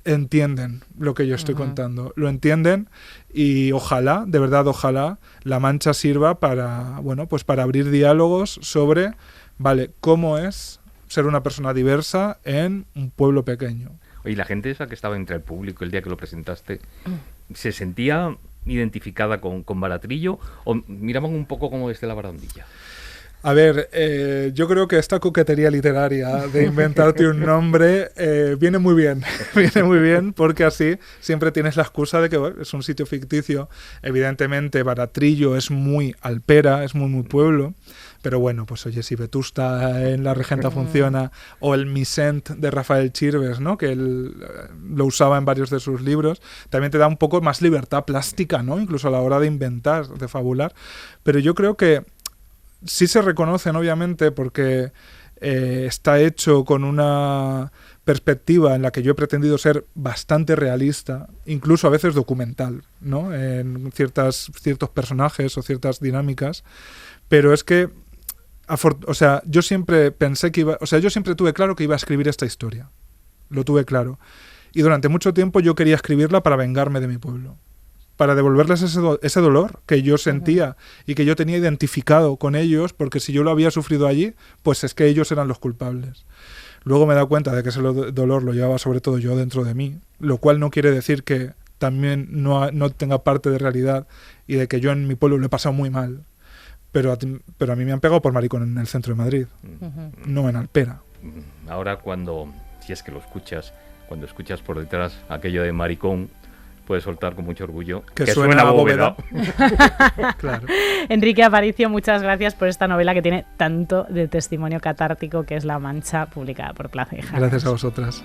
Speaker 6: entienden lo que yo estoy contando, lo entienden, y ojalá, de verdad ojalá, La Mancha sirva para, bueno, pues para abrir diálogos sobre, vale, cómo es ser una persona diversa en un pueblo pequeño.
Speaker 4: Oye, la gente esa que estaba entre el público el día que lo presentaste, ¿se sentía identificada con Baratrillo o miraban un poco como desde la barandilla?
Speaker 6: A ver, yo creo que esta coquetería literaria de inventarte un nombre viene muy bien, porque así siempre tienes la excusa de que bueno, es un sitio ficticio. Evidentemente Baratrillo es muy alpera, es muy pueblo, pero bueno, pues oye, si Vetusta en La Regenta funciona, o el Misent de Rafael Chirves, ¿no? Que él lo usaba en varios de sus libros, también te da un poco más libertad plástica, ¿no? Incluso a la hora de inventar, de fabular. Pero yo creo que sí se reconocen, obviamente, porque está hecho con una perspectiva en la que yo he pretendido ser bastante realista, incluso a veces documental, ¿no? En ciertos personajes o ciertas dinámicas, pero es que yo siempre pensé que yo siempre tuve claro que iba a escribir esta historia, lo tuve claro, y durante mucho tiempo yo quería escribirla para vengarme de mi pueblo, para devolverles ese dolor que yo sentía y que yo tenía identificado con ellos, porque si yo lo había sufrido allí, pues es que ellos eran los culpables. Luego me he dado cuenta de que ese dolor lo llevaba sobre todo yo dentro de mí, lo cual no quiere decir que también no tenga parte de realidad y de que yo en mi pueblo lo he pasado muy mal, pero a mí me han pegado por maricón en el centro de Madrid, no en Alpera.
Speaker 4: Ahora si es que lo escuchas, cuando escuchas por detrás aquello de maricón, puedes soltar con mucho orgullo
Speaker 6: que suena a bóveda. Claro.
Speaker 3: Enrique Aparicio, muchas gracias por esta novela que tiene tanto de testimonio catártico, que es La Mancha, publicada por Plaza y Jaras.
Speaker 6: Gracias a vosotras.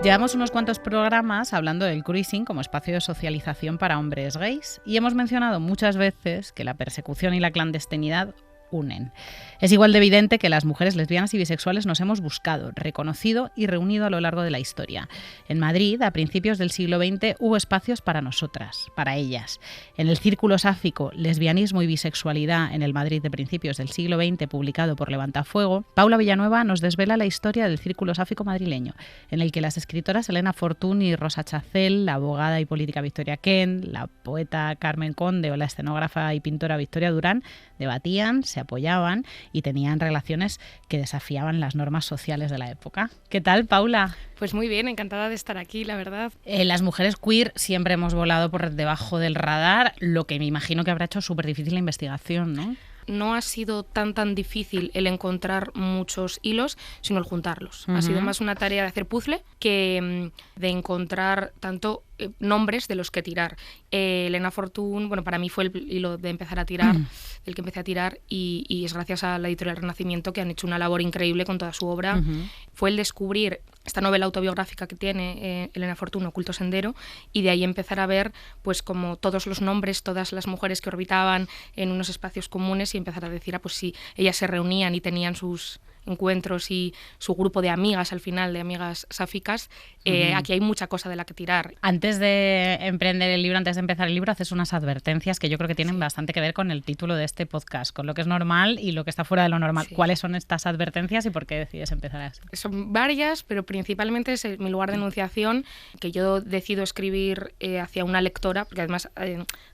Speaker 3: Llevamos unos cuantos programas hablando del cruising como espacio de socialización para hombres gays y hemos mencionado muchas veces que la persecución y la clandestinidad unen. Es igual de evidente que las mujeres lesbianas y bisexuales nos hemos buscado, reconocido y reunido a lo largo de la historia. En Madrid, a principios del siglo XX, hubo espacios para nosotras, para ellas. En el Círculo Sáfico, Lesbianismo y Bisexualidad en el Madrid de principios del siglo XX, publicado por Levantafuego, Paula Villanueva nos desvela la historia del Círculo Sáfico madrileño, en el que las escritoras Elena Fortún y Rosa Chacel, la abogada y política Victoria Kent, la poeta Carmen Conde o la escenógrafa y pintora Victoria Durán debatían, se apoyaban y tenían relaciones que desafiaban las normas sociales de la época. ¿Qué tal, Paula?
Speaker 7: Pues muy bien, encantada de estar aquí, la verdad.
Speaker 3: Las mujeres queer siempre hemos volado por debajo del radar, lo que me imagino que habrá hecho súper difícil la investigación, ¿no?
Speaker 7: No ha sido tan difícil el encontrar muchos hilos, sino el juntarlos. Ha sido más una tarea de hacer puzzle que de encontrar tanto nombres de los que tirar. Elena Fortún, bueno, para mí fue el hilo de empezar a tirar, el que empecé a tirar, y es gracias a la editorial Renacimiento, que han hecho una labor increíble con toda su obra. Fue el descubrir esta novela autobiográfica que tiene Elena Fortún, Oculto Sendero, y de ahí empezar a ver pues como todos los nombres, todas las mujeres que orbitaban en unos espacios comunes, y empezar a decir, pues si ellas se reunían y tenían sus encuentros y su grupo de amigas al final, de amigas sáficas, aquí hay mucha cosa de la que tirar.
Speaker 3: Antes de emprender el libro, antes de empezar el libro, haces unas advertencias que yo creo que tienen bastante que ver con el título de este podcast, con lo que es normal y lo que está fuera de lo normal. Sí. ¿Cuáles son estas advertencias y por qué decides empezar así?
Speaker 7: Son varias, pero principalmente es mi lugar de enunciación, que yo decido escribir hacia una lectora, porque además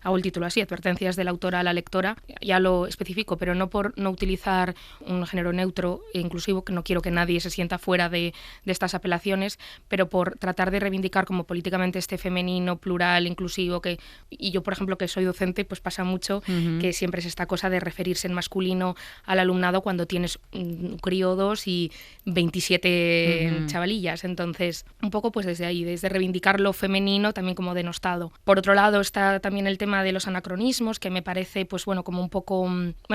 Speaker 7: hago el título así, advertencias de la autora a la lectora, ya lo especifico, pero no por no utilizar un género neutro, inclusivo, que no quiero que nadie se sienta fuera de estas apelaciones, pero por tratar de reivindicar como políticamente este femenino, plural, inclusivo, y yo, por ejemplo, que soy docente, pues pasa mucho que siempre es esta cosa de referirse en masculino al alumnado cuando tienes un crío, 2 y 27 chavalillas. Entonces, un poco pues desde ahí, desde reivindicar lo femenino también como denostado. Por otro lado está también el tema de los anacronismos, que me parece pues bueno, como un poco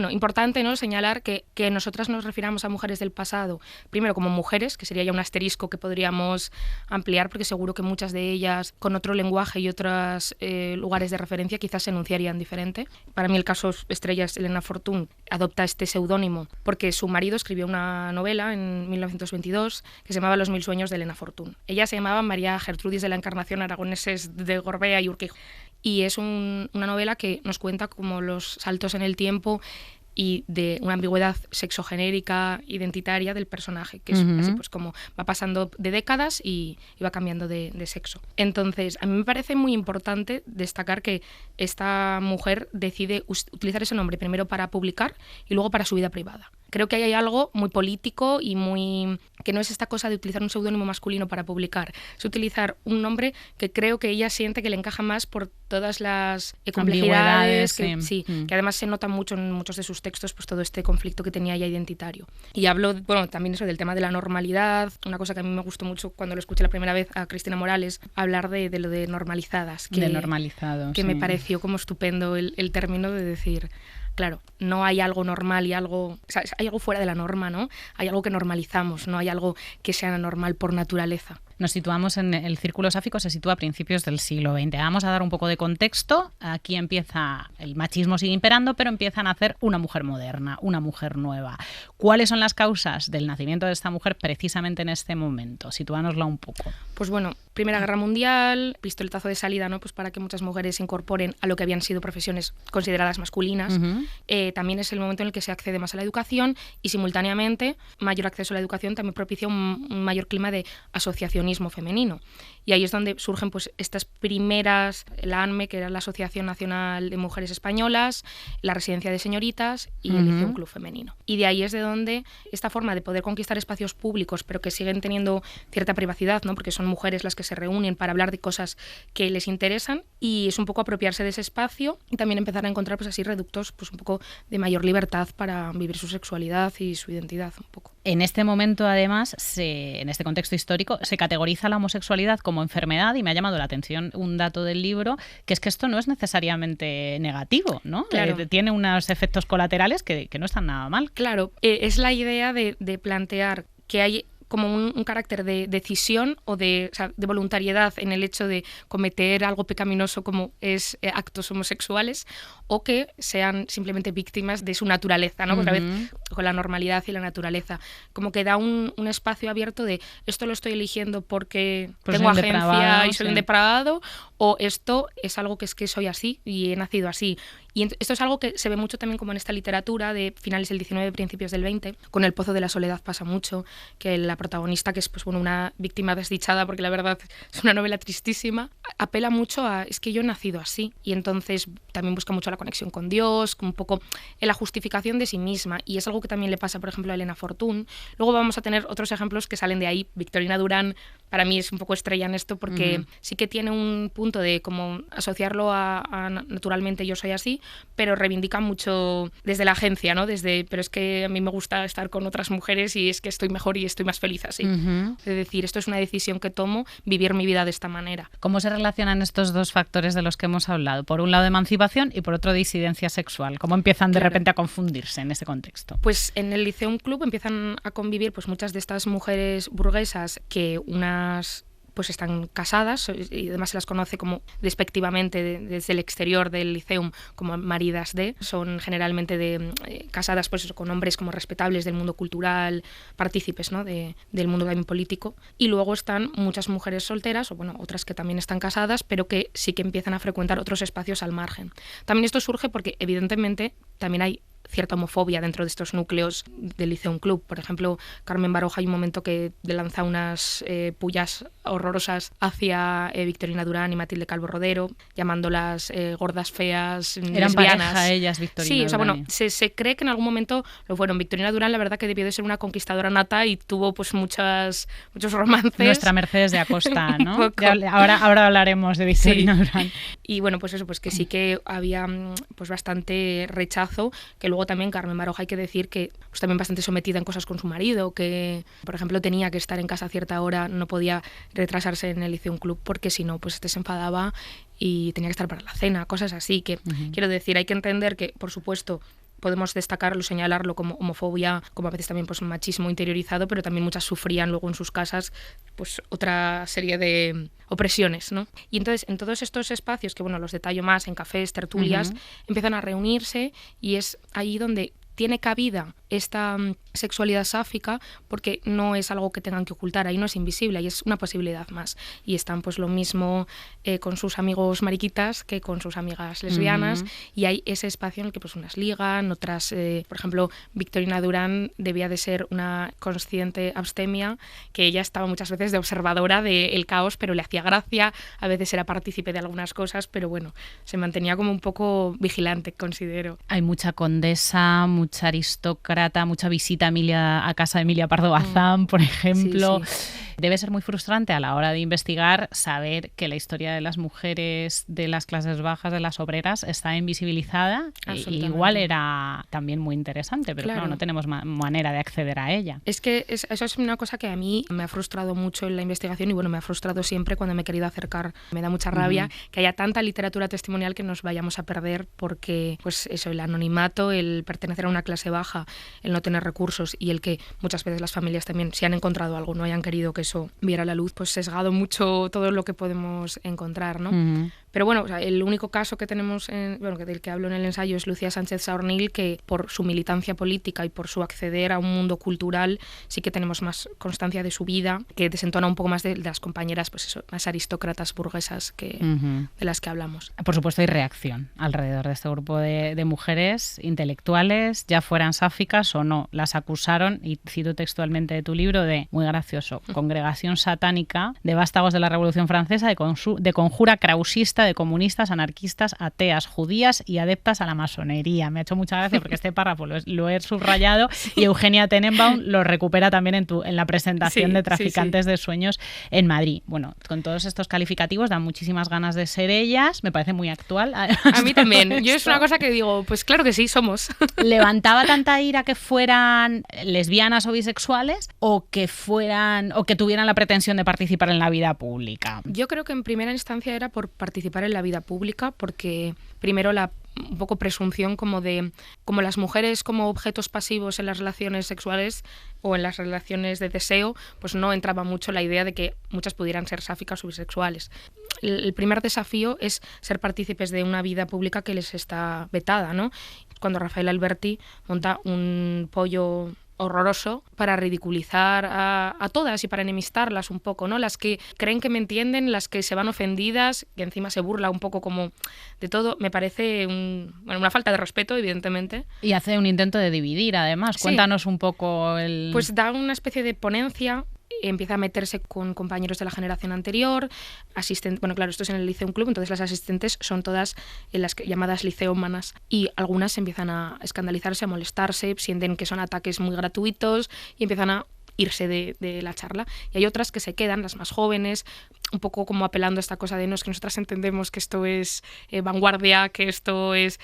Speaker 7: importante, ¿no? Señalar que nosotras nos refiramos a mujeres del pasado, primero como mujeres, que sería ya un asterisco que podríamos ampliar, porque seguro que muchas de ellas con otro lenguaje y otros lugares de referencia quizás se enunciarían diferente. Para mí el caso estrella es Elena Fortún. Adopta este seudónimo porque su marido escribió una novela en 1922 que se llamaba Los 1000 sueños de Elena Fortún. Ella se llamaba María Gertrudis de la Encarnación Aragoneses de Gorbea y Urquijo. Y es una novela que nos cuenta como los saltos en el tiempo y de una ambigüedad sexogenérica, identitaria del personaje, que es así pues como va pasando de décadas y va cambiando de sexo. Entonces, a mí me parece muy importante destacar que esta mujer decide utilizar ese nombre primero para publicar y luego para su vida privada. Creo que ahí hay algo muy político y que no es esta cosa de utilizar un seudónimo masculino para publicar, es utilizar un nombre que creo que ella siente que le encaja más por todas las complejidades, que además se nota mucho en muchos de sus textos, pues todo este conflicto que tenía ella identitario. Y hablo, también eso del tema de la normalidad, una cosa que a mí me gustó mucho cuando lo escuché la primera vez a Cristina Morales, hablar de lo de normalizadas. Que me pareció como estupendo el término de decir... Claro, no hay algo normal y algo... O sea, hay algo fuera de la norma, ¿no? Hay algo que normalizamos, no hay algo que sea normal por naturaleza.
Speaker 3: Nos situamos en el círculo sáfico, se sitúa a principios del siglo XX. Vamos a dar un poco de contexto. Aquí empieza, el machismo sigue imperando, pero empieza a nacer una mujer moderna, una mujer nueva. ¿Cuáles son las causas del nacimiento de esta mujer precisamente en este momento? Situánosla un poco.
Speaker 7: Pues bueno, Primera Guerra Mundial, pistoletazo de salida, ¿no? Pues para que muchas mujeres se incorporen a lo que habían sido profesiones consideradas masculinas. También es el momento en el que se accede más a la educación y simultáneamente mayor acceso a la educación también propicia un mayor clima de asociacionismo femenino. Y ahí es donde surgen pues estas primeras, la ANME, que era la Asociación Nacional de Mujeres Españolas, la Residencia de Señoritas y el Liceum Club Femenino. Y de ahí es de donde esta forma de poder conquistar espacios públicos, pero que siguen teniendo cierta privacidad, ¿no? Porque son mujeres las que se reúnen para hablar de cosas que les interesan, y es un poco apropiarse de ese espacio y también empezar a encontrar pues así reductos pues un poco de mayor libertad para vivir su sexualidad y su identidad un poco.
Speaker 3: En este momento, además, en este contexto histórico, se categoriza la homosexualidad como enfermedad, y me ha llamado la atención un dato del libro, que es que esto no es necesariamente negativo, ¿no?
Speaker 7: Claro.
Speaker 3: Tiene unos efectos colaterales que no están nada mal.
Speaker 7: Claro, es la idea de plantear que hay como un carácter de decisión o de voluntariedad en el hecho de cometer algo pecaminoso como es actos homosexuales, o que sean simplemente víctimas de su naturaleza, ¿no? Otra vez con la normalidad y la naturaleza. Como que da un espacio abierto de esto lo estoy eligiendo porque pues tengo agencia y soy un depravado, o esto es algo que es que soy así y he nacido así. Y esto es algo que se ve mucho también como en esta literatura de finales del 19, principios del 20. Con El pozo de la soledad pasa mucho, que la protagonista, que es pues, bueno, una víctima desdichada, porque la verdad es una novela tristísima, apela mucho a es que yo he nacido así. Y entonces también busca mucho la conexión con Dios, un poco en la justificación de sí misma. Y es algo que también le pasa, por ejemplo, a Elena Fortún. Luego vamos a tener otros ejemplos que salen de ahí. Victorina Durán, para mí es un poco estrella en esto, porque sí que tiene un punto de como asociarlo a naturalmente yo soy así, pero reivindica mucho desde la agencia, ¿no? Pero es que a mí me gusta estar con otras mujeres y es que estoy mejor y estoy más feliz así. Es decir, esto es una decisión que tomo, vivir mi vida de esta manera.
Speaker 3: ¿Cómo se relacionan estos dos factores de los que hemos hablado? Por un lado emancipación y por otro disidencia sexual. ¿Cómo empiezan de repente a confundirse en ese contexto?
Speaker 7: Pues en el Liceum Club empiezan a convivir pues muchas de estas mujeres burguesas que unas pues están casadas y además se las conoce como despectivamente desde el exterior del Liceum como maridas de, son generalmente casadas pues con hombres como respetables del mundo cultural, partícipes, ¿no? del mundo también político, y luego están muchas mujeres solteras o bueno, otras que también están casadas pero que sí que empiezan a frecuentar otros espacios al margen. También esto surge porque evidentemente también hay cierta homofobia dentro de estos núcleos del Liceum Club. Por ejemplo, Carmen Baroja hay un momento que le lanza unas pullas horrorosas hacia Victorina Durán y Matilde Calvo Rodero, llamándolas gordas, feas,
Speaker 3: eran
Speaker 7: lesbianas.
Speaker 3: Pareja ellas, Victorina
Speaker 7: Sí, o sea,
Speaker 3: Durán.
Speaker 7: bueno, se cree que en algún momento lo fueron. Victorina Durán, la verdad que debió de ser una conquistadora nata y tuvo pues muchos romances.
Speaker 3: Nuestra Mercedes de Acosta, ¿no?
Speaker 7: Poco.
Speaker 3: Ahora hablaremos de Victorina Durán.
Speaker 7: Y bueno, pues eso, pues que sí que había pues bastante rechazo, que luego también Carmen Baroja hay que decir que pues también bastante sometida en cosas con su marido, que por ejemplo tenía que estar en casa a cierta hora, no podía retrasarse en el Liceum Club porque si no pues se enfadaba y tenía que estar para la cena, cosas así que quiero decir, hay que entender que por supuesto podemos destacarlo, señalarlo como homofobia, como a veces también pues machismo interiorizado, pero también muchas sufrían luego en sus casas pues otra serie de opresiones, ¿no? Y entonces en todos estos espacios, que bueno, los detallo más, en cafés, tertulias, empiezan a reunirse y es ahí donde tiene cabida esta sexualidad sáfica porque no es algo que tengan que ocultar, ahí no es invisible, ahí es una posibilidad más. Y están pues lo mismo con sus amigos mariquitas que con sus amigas lesbianas y hay ese espacio en el que pues unas ligan, otras, por ejemplo, Victorina Durán debía de ser una consciente abstemia, que ella estaba muchas veces de observadora del caos, pero le hacía gracia, a veces era partícipe de algunas cosas, pero bueno, se mantenía como un poco vigilante, considero.
Speaker 3: Hay mucha condesa, mucha aristócrata, mucha visita a casa de Emilia Pardo Bazán, por ejemplo. Sí. Debe ser muy frustrante a la hora de investigar saber que la historia de las mujeres de las clases bajas, de las obreras, está invisibilizada. Y igual era también muy interesante, pero claro, no tenemos manera de acceder a ella.
Speaker 7: Es que eso es una cosa que a mí me ha frustrado mucho en la investigación y bueno, me ha frustrado siempre cuando me he querido acercar. Me da mucha rabia que haya tanta literatura testimonial que nos vayamos a perder porque pues eso, el anonimato, el pertenecer a una clase baja, el no tener recursos y el que muchas veces las familias también, si han encontrado algo, no hayan querido que eso viera la luz, pues sesgado mucho todo lo que podemos encontrar, ¿no? Pero bueno, o sea, el único caso que tenemos, del que hablo en el ensayo es Lucía Sánchez Saornil, que por su militancia política y por su acceder a un mundo cultural sí que tenemos más constancia de su vida, que desentona un poco más de las compañeras, pues eso, más aristócratas burguesas que de las que hablamos.
Speaker 3: Por supuesto hay reacción alrededor de este grupo de mujeres intelectuales, ya fueran sáficas o no. Las acusaron, y cito textualmente de tu libro, de, muy gracioso, congregación satánica de vástagos de la Revolución Francesa, de conjura krausista, de comunistas, anarquistas, ateas, judías y adeptas a la masonería. Me ha hecho mucha gracia porque este párrafo lo he subrayado y Eugenia Tenenbaum lo recupera también en la presentación de Traficantes de Sueños en Madrid. Bueno, con todos estos calificativos dan muchísimas ganas de ser ellas, me parece muy actual.
Speaker 7: A mí también. Yo es una cosa que digo, pues claro que sí, somos.
Speaker 3: ¿Levantaba tanta ira que fueran lesbianas o bisexuales o que tuvieran la pretensión de participar en la vida pública?
Speaker 7: Yo creo que en primera instancia era por participar en la vida pública, porque primero un poco presunción como las mujeres como objetos pasivos en las relaciones sexuales o en las relaciones de deseo, pues no entraba mucho la idea de que muchas pudieran ser sáficas o bisexuales. El primer desafío es ser partícipes de una vida pública que les está vetada, ¿no? Cuando Rafael Alberti monta un pollo horroroso para ridiculizar a todas y para enemistarlas un poco, ¿no? Las que creen que me entienden, las que se van ofendidas, que encima se burla un poco como de todo, me parece una falta de respeto, evidentemente.
Speaker 3: Y hace un intento de dividir, además. Sí. Cuéntanos un poco
Speaker 7: Pues da una especie de ponencia, empieza a meterse con compañeros de la generación anterior, bueno, claro, esto es en el Liceum Club, entonces las asistentes son todas las llamadas liceómanas y algunas empiezan a escandalizarse, a molestarse, sienten que son ataques muy gratuitos y empiezan a irse de la charla. Y hay otras que se quedan, las más jóvenes, un poco como apelando a esta cosa de no, es que nosotras entendemos que esto es vanguardia, que esto es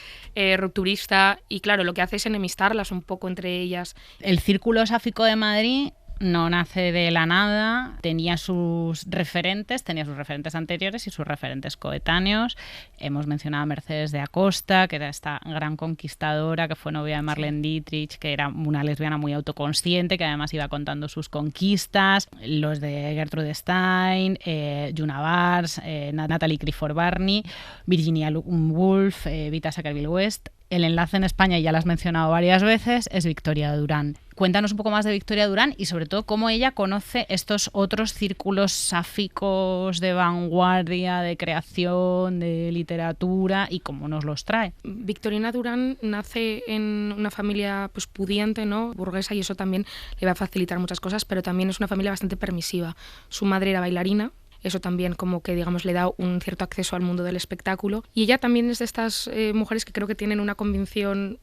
Speaker 7: rupturista, y claro, lo que hace es enemistarlas un poco entre ellas.
Speaker 3: El Círculo Sáfico de Madrid no nace de la nada, tenía sus referentes anteriores y sus referentes coetáneos. Hemos mencionado a Mercedes de Acosta, que era esta gran conquistadora que fue novia de Marlene Dietrich, que era una lesbiana muy autoconsciente, que además iba contando sus conquistas. Los de Gertrude Stein, Juna Bars, Natalie Clifford Barney, Virginia Woolf, Vita Sackville West. El enlace en España, ya lo has mencionado varias veces, es Victoria Durán. Cuéntanos un poco más de Victoria Durán y sobre todo cómo ella conoce estos otros círculos sáficos de vanguardia, de creación, de literatura y cómo nos los trae.
Speaker 7: Victorina Durán nace en una familia pues pudiente, ¿no? Burguesa, y eso también le va a facilitar muchas cosas, pero también es una familia bastante permisiva. Su madre era bailarina. Eso también como que, digamos, le da un cierto acceso al mundo del espectáculo. Y ella también es de estas mujeres que creo que tienen una convicción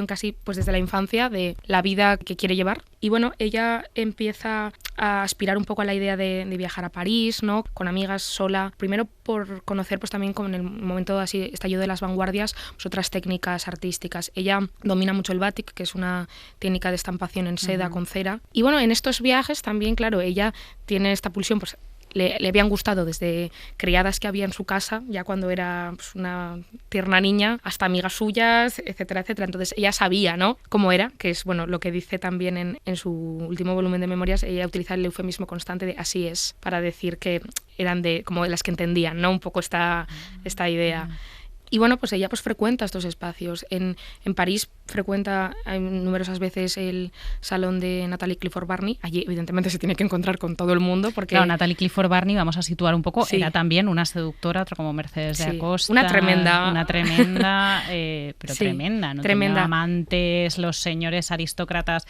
Speaker 7: casi pues desde la infancia de la vida que quiere llevar. Y bueno, ella empieza a aspirar un poco a la idea de viajar a París, ¿no? Con amigas, sola. Primero por conocer pues también con el momento así estallido de las vanguardias pues otras técnicas artísticas. Ella domina mucho el batik, que es una técnica de estampación en seda con cera. Y bueno, en estos viajes también, claro, ella tiene esta pulsión, pues le habían gustado desde criadas que había en su casa, ya cuando era pues, una tierna niña, hasta amigas suyas, etcétera, etcétera. Entonces ella sabía, ¿no?, cómo era, que es bueno lo que dice también en su último volumen de memorias. Ella utiliza el eufemismo constante de así es, para decir que eran de como de las que entendían, ¿no?, un poco esta idea. Y bueno, pues ella pues frecuenta estos espacios. En París frecuenta numerosas veces el salón de Natalie Clifford Barney. Allí evidentemente se tiene que encontrar con todo el mundo porque...
Speaker 3: Claro, Natalie Clifford Barney, vamos a situar un poco, era también una seductora, otra como Mercedes de Acosta.
Speaker 7: Una tremenda,
Speaker 3: pero tremenda, ¿no? Tenía amantes, los señores aristócratas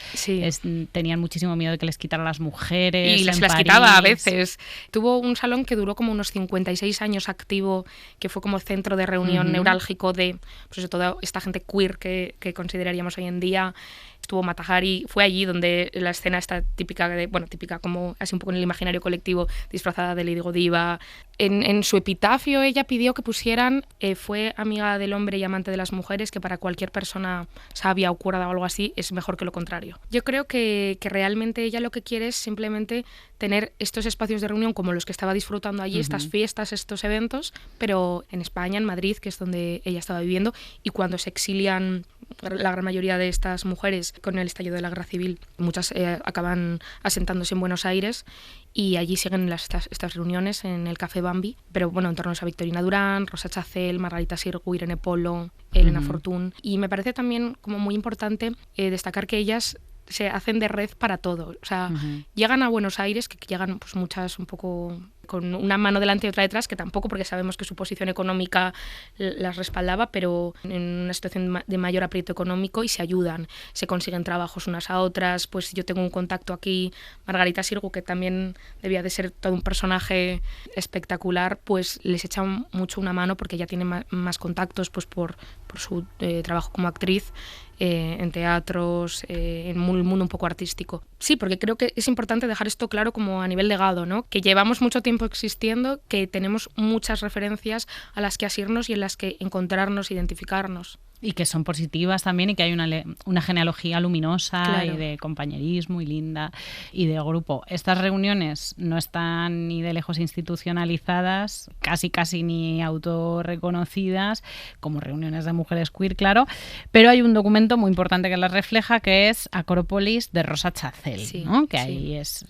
Speaker 3: tenían muchísimo miedo de que les quitaran las mujeres.
Speaker 7: Y las quitaba a veces. Tuvo un salón que duró como unos 56 años activo, que fue como centro de reunión neurálgico de pues, toda esta gente queer que consideraríamos hoy en día. Estuvo Mata Hari, fue allí donde la escena está típica, típica como así un poco en el imaginario colectivo, disfrazada de Lady Godiva. En su epitafio ella pidió que pusieran fue amiga del hombre y amante de las mujeres, que para cualquier persona sabia o curada o algo así es mejor que lo contrario. Yo creo que realmente ella lo que quiere es simplemente tener estos espacios de reunión como los que estaba disfrutando allí, estas fiestas, estos eventos, pero en España, en Madrid, que es donde ella estaba viviendo, y cuando se exilian la gran mayoría de estas mujeres con el estallido de la guerra civil, muchas acaban asentándose en Buenos Aires y allí siguen estas reuniones en el Café Bambi, pero bueno, en torno a Victorina Durán, Rosa Chacel, Margarita Sirgu, Irene Polo, Elena Fortún. Y me parece también como muy importante destacar que ellas se hacen de red para todo. O sea, llegan a Buenos Aires, que llegan pues muchas un poco con una mano delante y otra detrás, que tampoco porque sabemos que su posición económica las respaldaba, pero en una situación de mayor aprieto económico, y se ayudan, se consiguen trabajos unas a otras. Pues yo tengo un contacto aquí, Margarita Sirgu, que también debía de ser todo un personaje espectacular, pues les echa mucho una mano porque ella tiene más contactos pues por su trabajo como actriz, en teatros, en el mundo un poco artístico. Sí, porque creo que es importante dejar esto claro como a nivel legado, ¿no? Que llevamos mucho tiempo existiendo, que tenemos muchas referencias a las que asirnos y en las que encontrarnos, identificarnos.
Speaker 3: Y que son positivas también, y que hay una genealogía luminosa y de compañerismo y linda y de grupo. Estas reuniones no están ni de lejos institucionalizadas, casi ni autorreconocidas como reuniones de mujeres queer, claro, pero hay un documento muy importante que las refleja, que es Acrópolis de Rosa Chacel, ¿no? Que ahí es,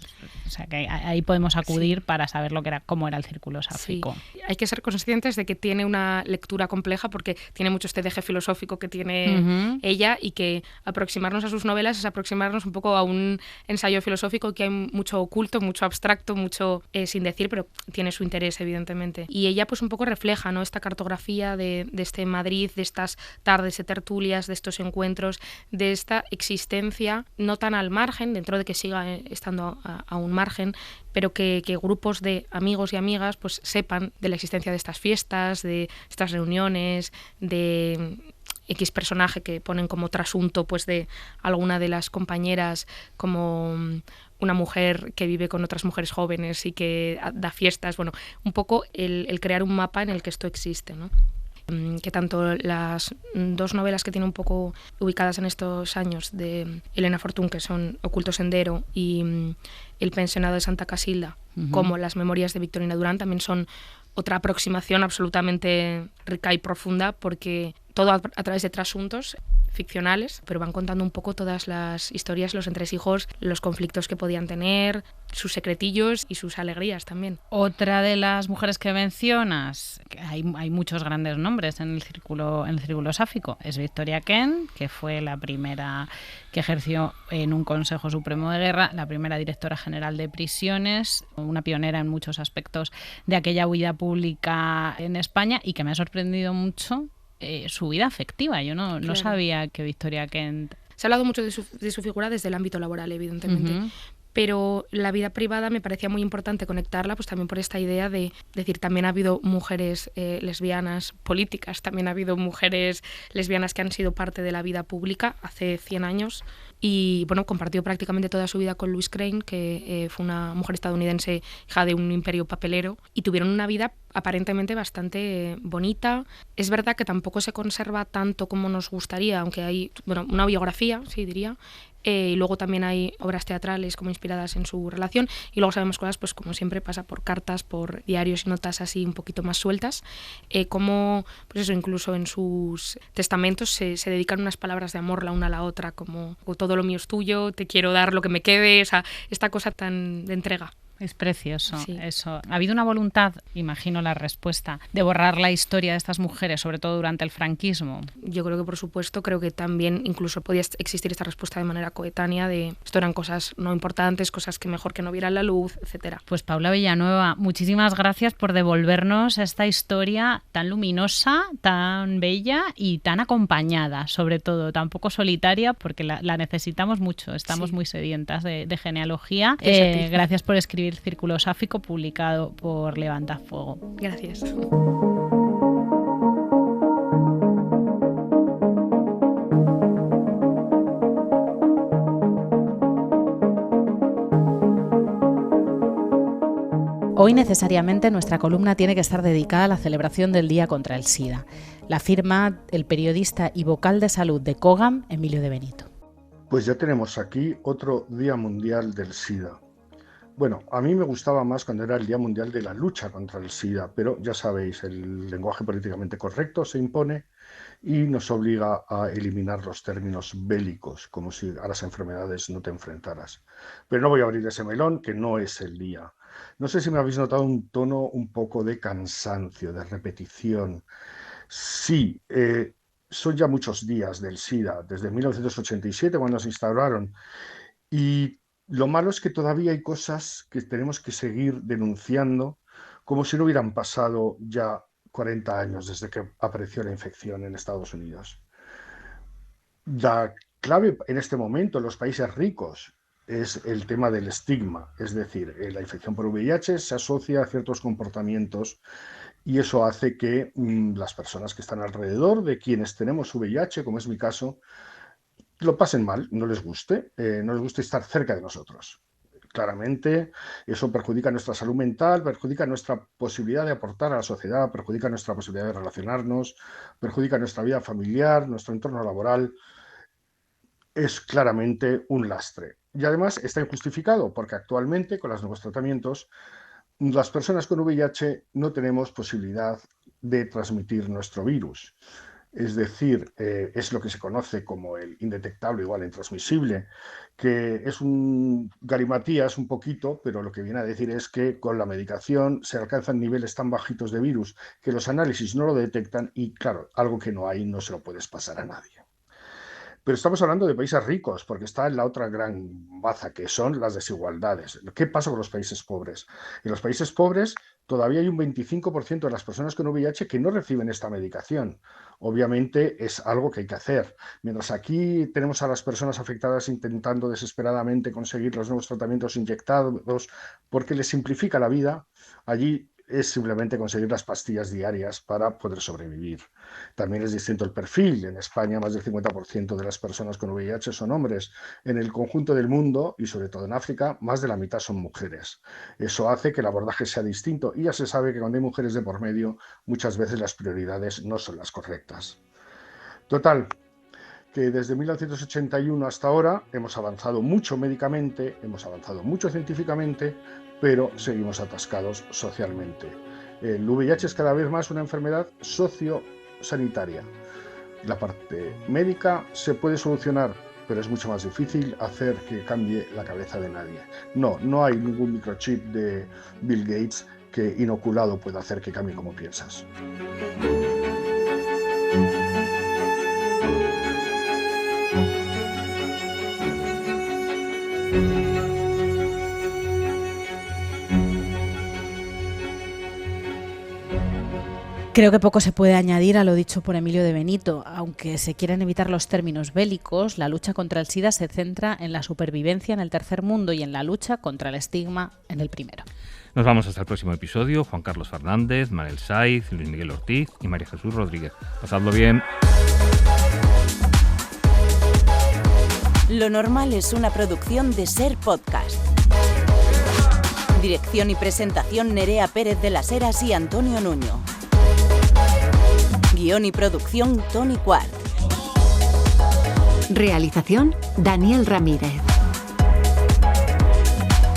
Speaker 3: o sea, que ahí podemos acudir para saber cómo era el círculo sáfico.
Speaker 7: Sí. Hay que ser conscientes de que tiene una lectura compleja porque tiene mucho este deje filosófico que tiene ella, y que aproximarnos a sus novelas es aproximarnos un poco a un ensayo filosófico, que hay mucho oculto, mucho abstracto, mucho sin decir, pero tiene su interés evidentemente. Y ella pues un poco refleja, ¿no?, esta cartografía de este Madrid, de estas tardes de tertulias, de estos encuentros, de esta existencia no tan al margen, dentro de que siga estando a un margen, pero que grupos de amigos y amigas pues sepan de la existencia de estas fiestas, de estas reuniones, de X personaje que ponen como trasunto pues de alguna de las compañeras, como una mujer que vive con otras mujeres jóvenes y que da fiestas. Bueno, un poco el crear un mapa en el que esto existe, ¿no? Que tanto las dos novelas que tiene un poco ubicadas en estos años de Elena Fortún, que son Oculto Sendero y El pensionado de Santa Casilda, como las memorias de Victorina Durán, también son otra aproximación absolutamente rica y profunda, porque todo a través de trasuntos ficcionales, pero van contando un poco todas las historias, los entresijos, los conflictos que podían tener, sus secretillos y sus alegrías también.
Speaker 3: Otra de las mujeres que mencionas, que hay muchos grandes nombres en el círculo sáfico, es Victoria Kent, que fue la primera que ejerció en un Consejo Supremo de Guerra, la primera directora general de prisiones, una pionera en muchos aspectos de aquella huida pública en España, y que me ha sorprendido mucho su vida afectiva. Yo no sabía que Victoria Kent...
Speaker 7: Se ha hablado mucho de su figura desde el ámbito laboral, evidentemente. Pero la vida privada me parecía muy importante conectarla, pues también por esta idea de decir, también ha habido mujeres lesbianas políticas, también ha habido mujeres lesbianas que han sido parte de la vida pública hace 100 años. Y bueno, compartió prácticamente toda su vida con Louise Crane, que fue una mujer estadounidense, hija de un imperio papelero, y tuvieron una vida aparentemente bastante bonita. Es verdad que tampoco se conserva tanto como nos gustaría, aunque hay una biografía, sí diría, y luego también hay obras teatrales como inspiradas en su relación, y luego sabemos cosas, pues como siempre pasa, por cartas, por diarios y notas así un poquito más sueltas, como pues eso, incluso en sus testamentos se dedican unas palabras de amor la una a la otra, como todo lo mío es tuyo, te quiero dar lo que me quede, o sea, esta cosa tan de entrega.
Speaker 3: Es precioso,
Speaker 7: sí.
Speaker 3: Eso. ¿Ha habido una voluntad, imagino la respuesta, de borrar la historia de estas mujeres, sobre todo durante el franquismo?
Speaker 7: Yo creo que, por supuesto, creo que también incluso podía existir esta respuesta de manera coetánea de esto eran cosas no importantes, cosas que mejor que no vieran la luz, etcétera.
Speaker 3: Pues Paula Villanueva, muchísimas gracias por devolvernos esta historia tan luminosa, tan bella y tan acompañada, sobre todo, tan poco solitaria, porque la necesitamos mucho, estamos muy sedientas de genealogía. Gracias por escribir Círculo Sáfico, publicado por Levanta Fuego.
Speaker 7: Gracias.
Speaker 3: Hoy necesariamente nuestra columna tiene que estar dedicada a la celebración del Día contra el SIDA. La firma el periodista y vocal de salud de COGAM, Emilio de Benito.
Speaker 8: Pues ya tenemos aquí otro Día Mundial del SIDA. Bueno, a mí me gustaba más cuando era el Día Mundial de la Lucha contra el SIDA, pero ya sabéis, el lenguaje políticamente correcto se impone y nos obliga a eliminar los términos bélicos, como si a las enfermedades no te enfrentaras. Pero no voy a abrir ese melón, que no es el día. No sé si me habéis notado un tono un poco de cansancio, de repetición. Sí, son ya muchos días del SIDA, desde 1987, cuando se instauraron, y lo malo es que todavía hay cosas que tenemos que seguir denunciando como si no hubieran pasado ya 40 años desde que apareció la infección en Estados Unidos. La clave en este momento en los países ricos es el tema del estigma, es decir, la infección por VIH se asocia a ciertos comportamientos y eso hace que las personas que están alrededor de quienes tenemos VIH, como es mi caso, lo pasen mal, no les guste estar cerca de nosotros. Claramente eso perjudica nuestra salud mental, perjudica nuestra posibilidad de aportar a la sociedad, perjudica nuestra posibilidad de relacionarnos, perjudica nuestra vida familiar, nuestro entorno laboral. Es claramente un lastre. Y además está injustificado porque actualmente con los nuevos tratamientos las personas con VIH no tenemos posibilidad de transmitir nuestro virus. Es decir, es lo que se conoce como el indetectable igual a intransmisible, que es un galimatías un poquito, pero lo que viene a decir es que con la medicación se alcanzan niveles tan bajitos de virus que los análisis no lo detectan y, claro, algo que no hay no se lo puedes pasar a nadie. Pero estamos hablando de países ricos, porque está en la otra gran baza, que son las desigualdades. ¿Qué pasa con los países pobres? En los países pobres todavía hay un 25% de las personas con VIH que no reciben esta medicación. Obviamente es algo que hay que hacer. Mientras aquí tenemos a las personas afectadas intentando desesperadamente conseguir los nuevos tratamientos inyectados porque les simplifica la vida, allí es simplemente conseguir las pastillas diarias para poder sobrevivir. También es distinto el perfil. En España más del 50% de las personas con VIH son hombres. En el conjunto del mundo, y sobre todo en África, más de la mitad son mujeres. Eso hace que el abordaje sea distinto y ya se sabe que cuando hay mujeres de por medio, muchas veces las prioridades no son las correctas. Total, que desde 1981 hasta ahora hemos avanzado mucho médicamente, hemos avanzado mucho científicamente, pero seguimos atascados socialmente. El VIH es cada vez más una enfermedad sociosanitaria. La parte médica se puede solucionar, pero es mucho más difícil hacer que cambie la cabeza de nadie. No hay ningún microchip de Bill Gates que inoculado pueda hacer que cambie como piensas.
Speaker 3: Creo que poco se puede añadir a lo dicho por Emilio de Benito. Aunque se quieren evitar los términos bélicos, la lucha contra el SIDA se centra en la supervivencia en el tercer mundo y en la lucha contra el estigma en el primero.
Speaker 4: Nos vamos hasta el próximo episodio. Juan Carlos Fernández, Manel Saiz, Luis Miguel Ortiz y María Jesús Rodríguez. Pasadlo bien.
Speaker 1: Lo normal es una producción de SER Podcast. Dirección y presentación: Nerea Pérez de las Heras y Antonio Nuño. Guión y producción: Tony Quart.
Speaker 2: Realización: Daniel Ramírez.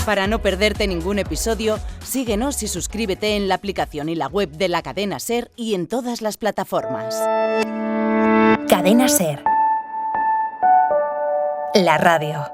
Speaker 1: Para no perderte ningún episodio, síguenos y suscríbete en la aplicación y la web de la cadena SER y en todas las plataformas. Cadena SER. La radio.